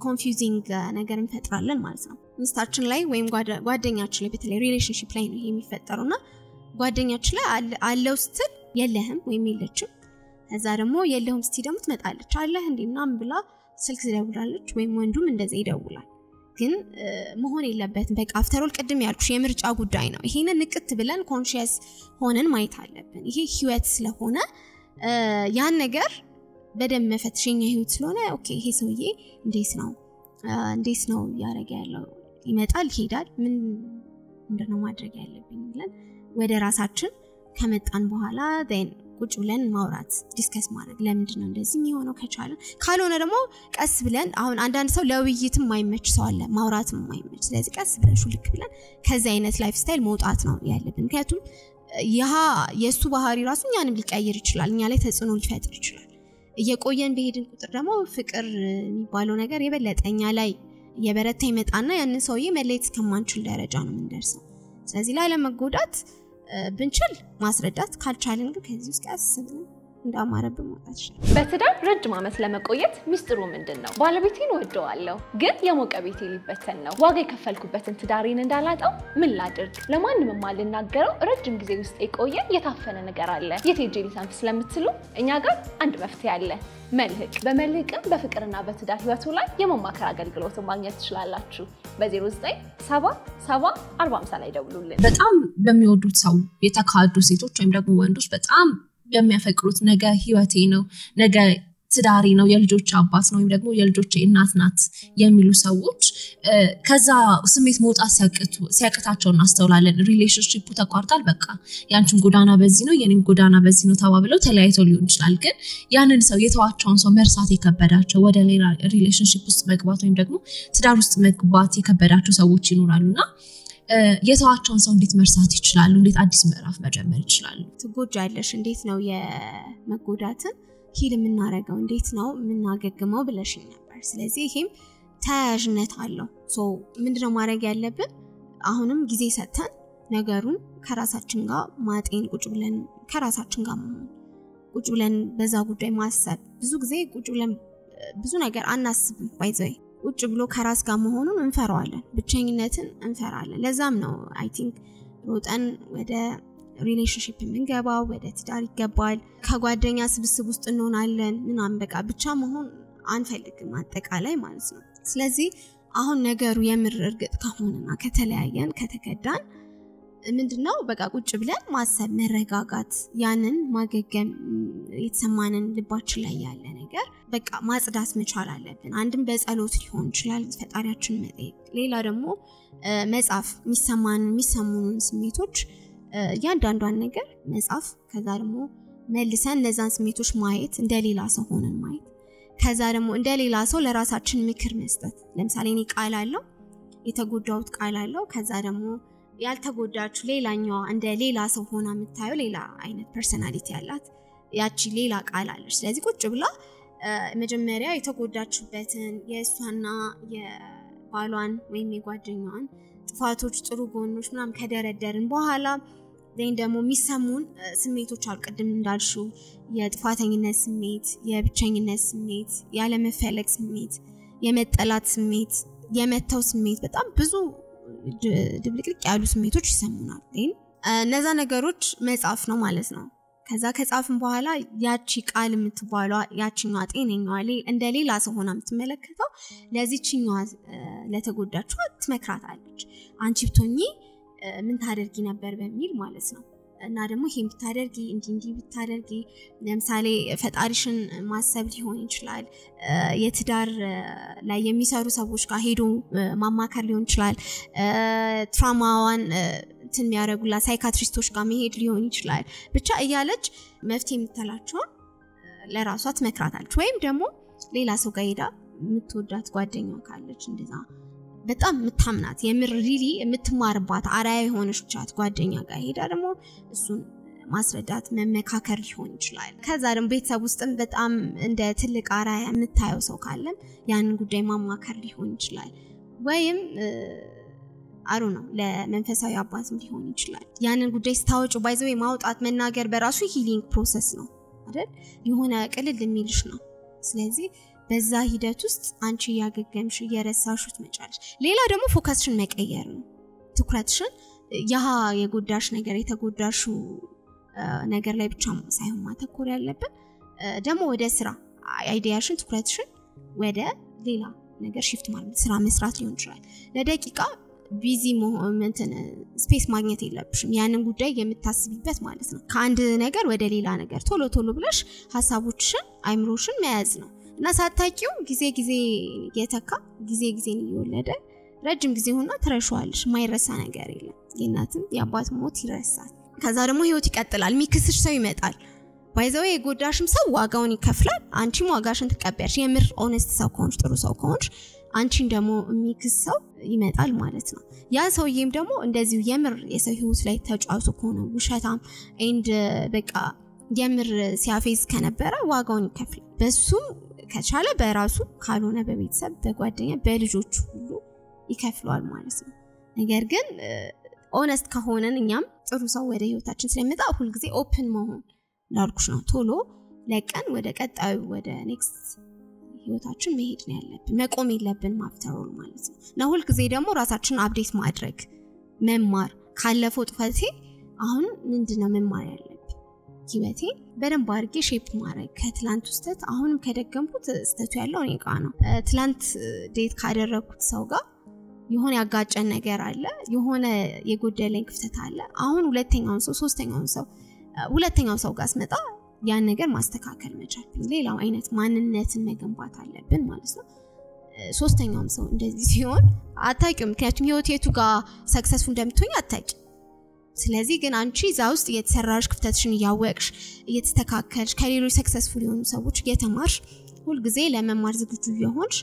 ኮንፊውዚንግ ነገር እንፈጥራለን ማለት ነው ሚስታችን ላይ ወይም ጓደኛችን ላይ በተለይ ሪሌሽንሺፕ ላይ ነው የሚፈጠሩና ጓደኛችን ላይ አለው ስትል የለህም ወይም የለችም ከዛ ደግሞ የለህም ስትይ ደግሞ ትመጣለች አለህ እንዴናም ብላ ስልክ ትደውላለች ወይም ወንዱም እንደዛ ይደውላል ግን መሆን የለበትም በቃ አፍተር ኦል ቀድም ያልኩሽ የምርጫ ጉዳይ ነው ይሄንን ንቅት ብለን ኮንሺየስ ሆነን ማየት አለብን ይሄ ህይወት ስለሆነ ያን ነገር በደም መፈትሽኛ ህይወት ስለሆነ ኦኬ ይሄ ሰውዬ እንዴት ነው ያረጋ ያለው ይመጣል ይሄዳል ምን እንደነው ማድረግ ያለብኝ ብለን ወደ ራሳችን ከመጣን በኋላ then ቁጭ ብለን ማውራት ዲስከስ ማድረግ ለምንድነው እንደዚህ የሚሆነው ከቻለ ካልሆነ ደግሞ ቀስ ብለን አሁን አንዳንድ ሰው ለውይይትም ማይመች ሰው አለ ማውራትም ማይመች ስለዚህ ቀስ ብለን ሹልክ ብለን ከዛ አይነት ላይፍ ስታይል መውጣት ነው ያለብን ምክንያቱም የሱ ባህሪ ራሱ እኛንም ሊቀይር ይችላል እኛ ላይ ተጽዕኖ ሊፈጥር ይችላል እየቆየን በሄድን ቁጥር ደግሞ ፍቅር የሚባለው ነገር የበለጠኛ ላይ የበረታ ይመጣና ያንን ሰውዬ መለየት እስከማንችል ደረጃ ነው የምንደርሰው ስለዚህ ላለመጎዳት ብንችል ማስረዳት ካልቻለን ግን ከዚህ ውስጥ ያስብልን እንዳማረብን ማውጣት ይችላል በትዳር ረጅም ዓመት ለመቆየት ሚስጥሩ ምንድነው ባለቤቴን ወደዋለሁ ግን የሞቀ ቤቴ ሊበተን ነው ዋጋ የከፈልኩበትን ትዳሬን እንዳላጣው ምን ላድርግ ለማንም ማልናገረው ረጅም ጊዜ ውስጥ የቆየ የታፈነ ነገር አለ የቴጄ ሊሳንፍ ስለምትሉ እኛ ጋር አንድ መፍትሄ አለ መልህቅ በመልህቅም በፍቅርና በትዳር ህይወቱ ላይ የመማከር አገልግሎትን ማግኘት ትችላላችሁ በ09774050 ላይ ደውሉልን በጣም በሚወዱት ሰው የተካዱ ሴቶች ወይም ደግሞ ወንዶች በጣም በሚያፈቅሩት ነገ ህይወቴ ነው ነገ ትዳሬ ነው የልጆች አባት ነው ወይም ደግሞ የልጆች እናት ናት የሚሉ ሰዎች ከዛ ስሜት መውጣት ሲያቅታቸው እናስተውላለን ሪሌሽንሺፑ ተቋርጧል በቃ ያንቺም ጎዳና በዚህ ነው የኔም ጎዳና በዚህ ነው ተባብለው ተለያይተው ሊሆን ይችላል ግን ያንን ሰው የተዋቸውን ሰው መርሳት የከበዳቸው ወደ ሌላ ሪሌሽንሺፕ ውስጥ መግባት ወይም ደግሞ ትዳር ውስጥ መግባት የከበዳቸው ሰዎች ይኖራሉና የተዋቸውን ሰው እንዴት መርሳት ይችላሉ እንዴት አዲስ ምዕራፍ መጀመር ይችላሉ ትጎጃለሽ እንዴት ነው የመጎዳትን ሂል የምናረጋው እንዴት ነው የምናገግመው ብለሽኝ ነበር ስለዚህ ይሄም ተያያዥነት አለው ሶ ምንድነው ማድረግ ያለብን አሁንም ጊዜ ሰጥተን ነገሩን ከራሳችን ጋር ማጤን ቁጭ ብለን ከራሳችን ጋር ቁጭ ብለን በዛ ጉዳይ ማሰብ ብዙ ጊዜ ቁጭ ብለን ብዙ ነገር አናስብም ባይዘይ ቁጭ ብሎ ከራስ ጋር መሆኑን እንፈራዋለን ብቸኝነትን እንፈራለን ለዛም ነው አይ ቲንክ ሮጠን ወደ ሪሌሽንሺፕ ምንገባው ወደ ትዳር ይገባል ከጓደኛ ስብስብ ውስጥ እንሆናለን ምናምን በቃ ብቻ መሆን አንፈልግም አጠቃላይ ማለት ነው ስለዚህ አሁን ነገሩ የምር እርግጥ ከሆነና ከተለያየን ከተከዳን ምንድነው በቃ ቁጭ ብለን ማሰብ መረጋጋት ያንን ማገገም የተሰማንን ልባችን ላይ ያለ ነገር በቃ ማጽዳት መቻል አለብን አንድም በጸሎት ሊሆን ይችላል ፈጣሪያችን መጠየቅ ሌላ ደግሞ መጻፍ የሚሰሙንን ስሜቶች ያንዳንዷን ነገር መጻፍ ከዛ ደግሞ መልሰን ለዛን ስሜቶች ማየት እንደሌላ ሰው ሆነን ማየት ከዛ ደግሞ እንደሌላ ሰው ለራሳችን ምክር መስጠት ለምሳሌ እኔ ቃል አለው የተጎዳውት ቃል አለው ከዛ ደግሞ ያልተጎዳችሁ ሌላኛው እንደ ሌላ ሰው ሆና የምታየው ሌላ አይነት ፐርሰናሊቲ ያላት ያቺ ሌላ ቃል አለች ስለዚህ ቁጭ ብላ መጀመሪያ የተጎዳችበትን የእሷና የባሏን ወይም የጓደኛዋን ጥፋቶች ጥሩ ጎኖች ምናምን ከደረደርን በኋላ ደግሞ የሚሰሙን ስሜቶች አልቀድም እንዳልሽው የጥፋተኝነት ስሜት የብቸኝነት ስሜት ያለመፈለግ ስሜት የመጠላት ስሜት የመተው ስሜት በጣም ብዙ ድብልቅልቅ ያሉ ስሜቶች ይሰሙናል እነዛ ነገሮች መጻፍ ነው ማለት ነው ከዛ ከጻፍን በኋላ ያቺ ቃል የምትባለው ያቺኛዋ ጤነኛዋ እንደሌላ ሰው ሆና የምትመለከተው ለዚህኛዋ ለተጎዳችው ትመክራታለች አንቺ ብትሆኚ ምን ታደርጊ ነበር በሚል ማለት ነው እና ደግሞ ይሄን ብታደርጊ እንዲ ብታደርጊ ለምሳሌ ፈጣሪሽን ማሰብ ሊሆን ይችላል የትዳር ላይ የሚሰሩ ሰዎች ጋር ሄዶ ማማከር ሊሆን ይችላል ትራማዋን የሚያረጉላ ሳይካትሪስቶች ጋር መሄድ ሊሆን ይችላል ብቻ እያለች መፍትሄ የምትላቸው ለራሷ ትመክራታለች ወይም ደግሞ ሌላ ሰው ጋር ሄዳ የምትወዳት ጓደኛዋ ካለች እንደዛ በጣም ምታምናት የምር ሪሊ የምትማርባት አራያ የሆነች ቻት ጓደኛ ጋር ሄዳ ደግሞ እሱን ማስረዳት መመካከር ሊሆን ይችላል ከዛ ደግሞ ቤተሰብ ውስጥም በጣም እንደ ትልቅ አራያ የምታየው ሰው ካለም ያንን ጉዳይ ማማከር ሊሆን ይችላል ወይም አሩ ነው ለመንፈሳዊ አባትም ሊሆን ይችላል ያንን ጉዳይ ስታወጪ ባይዘው ማውጣት መናገር በራሱ ሂሊንግ ፕሮሰስ ነው አይደል የሆነ ቅልል የሚልሽ ነው ስለዚህ በዛ ሂደት ውስጥ አንቺ ያገገምሽ የረሳሽት መጫለሽ ሌላ ደግሞ ፎከስሽን መቀየር ነው ትኩረትሽን ያ የጎዳሽ ነገር የተጎዳሹ ነገር ላይ ብቻ ሳይሆን ማተኮር ያለበት ደግሞ ወደ ስራ አይዲያሽን ትኩረትሽን ወደ ሌላ ነገር ሽፍት ማለት ስራ መስራት ሊሆን ይችላል ለደቂቃ ቢዚ ሞመንትን ስፔስ ማግኘት የለብሽም ያንን ጉዳይ የምታስቢበት ማለት ነው ከአንድ ነገር ወደ ሌላ ነገር ቶሎ ብለሽ ሐሳቦችሽን አይምሮሽን መያዝ ነው እና ሳታቂው ጊዜ የተካ ጊዜ ይወለደ ረጅም ጊዜ ሆና ትረሻዋለሽ ማይረሳ ነገር የለም የእናትም የአባት ሞት ይረሳል ከዛ ደግሞ ህይወት ይቀጥላል ሚክስሽ ሰው ይመጣል ባይዘው የጎዳሽም ሰው ዋጋውን ይከፍላል አንቺም ዋጋሽን ትቀበያለሽ የምር ኦነስት ሰው ከሆንሽ ጥሩ ሰው ከሆንሽ አንቺን ደግሞ የሚክሰው ይመጣል ማለት ነው ያ ሰውዬም ደግሞ እንደዚሁ የምር የሰው ህይወት ላይ ተጫውቶ ከሆነ ውሸታም ኤንድ በቃ የምር ሲያፌዝ ከነበረ ዋጋውን ይከፍላል በሱም ከቻለ በራሱ ካልሆነ በቤተሰብ በጓደኛ በልጆቹ ሁሉ ይከፍላል ማለት ነው ነገር ግን ኦነስት ከሆነን እኛም ጥሩ ሰው ወደ ህይወታችን ስለሚመጣ ሁሉ ጊዜ ኦፕን መሆን ላልኩሽ ነው ቶሎ ለቀን ወደ ቀጣዩ ወደ ኔክስት ህይወታችን መሄድ ነው ያለብን መቆም የለብን ማፍተሮል ማለት ነው እና ሁሉ ጊዜ ደግሞ ራሳችንን አፕዴት ማድረግ መማር ካለፈው ጥፋቴ አሁን ምንድነው መማር ያለብን ህይወቴ በደንብ አድርጌ ሼፕ ማድረግ ከትላንት ውስጥ አሁንም ከደገምኩት ስተቱ ያለው እኔ ጋር ነው ትላንት ዴት ካደረኩት ሰው ጋር የሆነ ያጋጨን ነገር አለ የሆነ የጎደለኝ ክፍተት አለ አሁን ሁለተኛው ሰው ጋር ስመጣ ያን ነገር ማስተካከል መቻል ሌላው አይነት ማንነትን መገንባት አለብን ማለት ነው ሶስተኛውም ሰው እንደዚህ ሲሆን አታውቂም ምክንያቱም ህይወቴቱ ጋር ሰክሰስፉል እንደምትሆኝ አታውቂ ስለዚህ ግን አንቺ እዛ ውስጥ የተሰራሽ ክፍተትሽን ያወቅሽ እየተስተካከልሽ ከሌሎች ሰክሰስፉል የሆኑ ሰዎች እየተማርሽ ሁሉ ጊዜ ለመማር ዝግጁ የሆንሽ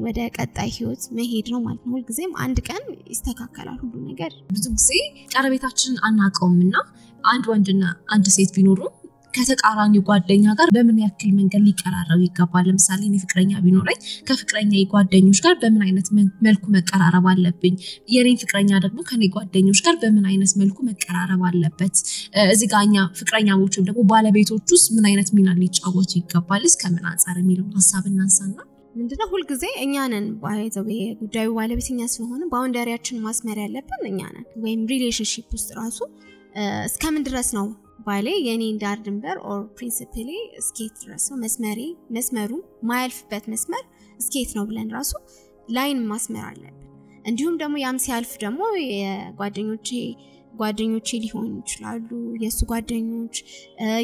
ወደ ቀጣይ ህይወት መሄድ ነው ማለት ነው ሁሉ ጊዜም አንድ ቀን ይስተካከላል ሁሉ ነገር ብዙ ጊዜ ቀረቤታችንን አናቀውምና አንድ ወንድና አንድ ሴት ቢኖሩ ከተቃራኒ ጓደኛ ጋር በምን ያክል መንገድ ሊቀራረቡ ይገባል ለምሳሌ እኔ ፍቅረኛ ቢኖርኝ ከፍቅረኛ ጓደኞች ጋር በምን አይነት መልኩ መቀራረብ አለብኝ የኔን ፍቅረኛ ደግሞ ከኔ ጓደኞች ጋር በምን አይነት መልኩ መቀራረብ አለበት እዚህ ጋኛ ፍቅረኛዎችም ደግሞ ባለቤቶቹስ ምን አይነት ሚና ሊጫወቱ ይገባል እስከምን አንፃር የሚለው ሐሳብ እናንሳና ምንድነው ሁሉ ጊዜ እኛንን ባይዘው ጉዳዩ ባለቤትኛ ስለሆነ ባውንደሪያችን ማስመር ያለብን እኛንን ወይም ሪሌሽንሺፕ ውስጥ ራሱ እስከምን ድረስ ነው ባሌ የኔን ዳር ድንበር ኦር ፕሪንሲፕሊ ስኬት ድረስ ነው መስመሩ ማያልፍበት መስመር ስኬት ነው ብለን ራሱ ላይን ማስመር አለብን እንዲሁም ደግሞ ያም ሲያልፍ ደግሞ ጓደኞቼ ሊሆኑ ይችላሉ የሱ ጓደኞች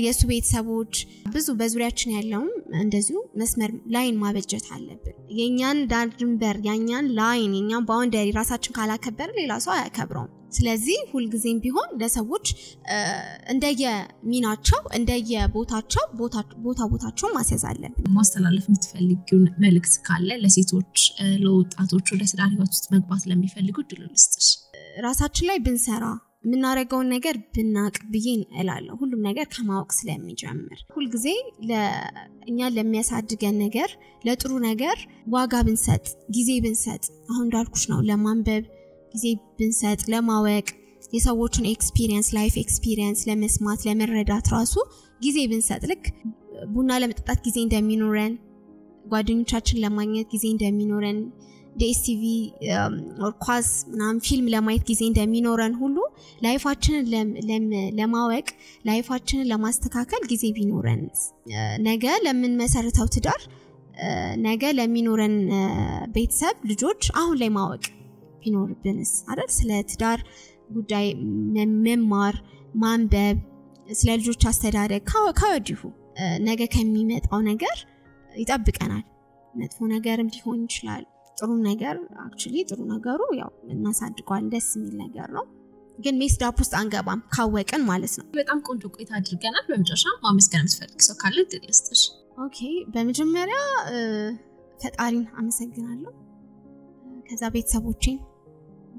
የሱ ቤተሰቦች ብዙ በዙሪያችን ያለው እንደዚሁ መስመር ላይን ማበጀት አለብን የኛን ዳር ድንበር ያኛን ላይን የኛን ባውንደሪ ራሳችን ካላከበር ሌላ ሰው አያከብረውም ስለዚህ ሁሉ ጊዜም ቢሆን ለሰዎች እንደየሚናቸው ቦታቸው ማስያዝ አለብን ማስተላለፍ የምትፈልጊው መልእክት ካለ ለሴቶች ለወጣቶች ወደ ትዳር ህይወት ውስጥ መግባት ለሚፈልጉ ድል ልስጥሽ ራሳችን ላይ ብንሰራ ምናረጋው ነገር ብናቅ ብዬን እላለሁ ሁሉም ነገር ከማወቅ ስለሚጀምር ሁሉ ጊዜ ለኛ ለሚያሳድገን ነገር ለጥሩ ነገር ዋጋ ብንሰጥ ጊዜ ብንሰጥ አሁን እንዳልኩሽ ነው ለማንበብ ጊዜ ብንሰጥ ለማወቅ የሰዎችን ላይፍ ኤክስፒሪየንስ ለመስማት ለመረዳት ራሱ ጊዜ ብንሰጥ ልክ ቡና ለመጠጣት ጊዜ እንደሚኖረን ጓደኞቻችን ለማግኘት ጊዜ እንደሚኖረን ዲኤስቲቪ ኦር ኳስ ምናምን ፊልም ለማየት ጊዜ እንደሚኖረን ሁሉ ላይፋችንን ለማወቅ ላይፋችንን ለማስተካከል ጊዜ ቢኖረን ነገ ለምን መሰረታው ትዳር ነገ ለሚኖረን ቤተሰብ ልጆች አሁን ላይ ማወቅ ቢኖርብንስ አይደል ስለ ትዳር ጉዳይ መማር ማንበብ ስለ ልጆች አስተዳደግ ከወዲሁ ነገ ከሚመጣው ነገር ይጠብቀናል መጥፎ ነገርም ሊሆን ይችላል ጥሩ ነገር አክቹሊ ጥሩ ነገሩ ያው እናሳድገዋል ደስ የሚል ነገር ነው ግን ሜስዳፕ ውስጥ አንገባም ካወቀን ማለት ነው በጣም ቆንጆ ቆይታ አድርገናል በመጨረሻ ማመስገን የምትፈልግ ሰው ካለ ድልስጥሽ ኦኬ በመጀመሪያ ፈጣሪን አመሰግናለሁ ከዛ ቤተሰቦቼን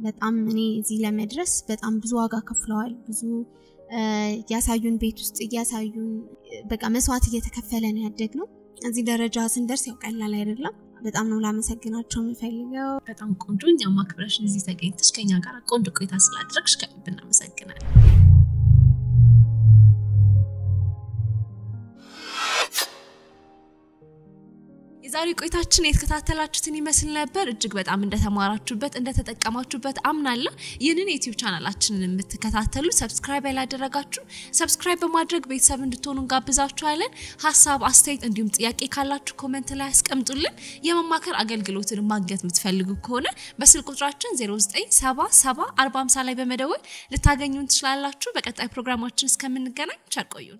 በጣም እኔ እዚህ ለመድረስ በጣም ብዙ ዋጋ ከፍለዋል ብዙ ያሳዩን ቤት ውስጥ ያሳዩን በቃ መስዋዕት እየተከፈለ ነው ያደግነው እዚህ ደረጃ ስንደርስ ያው ቀላል አይደለም በጣም ነው ላመሰግናቸው የምፈልገው በጣም ቆንጆ እኛም አክብረሽን እዚህ ተገኝተሽ ከኛ ጋር ቆንጆ ቆይታ ስላደረግሽ ከልብ እናመሰግናለን የዛሬ ቆይታችን የተከታተላችሁትን ይመስል ነበር እጅግ በጣም እንደተማራችሁበት እንደተጠቀማችሁበት አምናለሁ ይህንን ዩቲዩብ ቻናላችንን የምትከታተሉ ሰብስክራይብ ያላደረጋችሁ ሰብስክራይብ በማድረግ ቤተሰብ እንድትሆኑ እንጋብዛችኋለን ሐሳብ አስተያየት እንዲሁም ጥያቄ ካላችሁ ኮሜንት ላይ አስቀምጡልን የመማከር አገልግሎትን ማግኘት የምትፈልጉ ከሆነ በስልክ ቁጥራችን 09774050 ላይ በመደወል ልታገኙን ትችላላችሁ በቀጣይ ፕሮግራማችን እስከምንገናኝ ቸር ቆዩን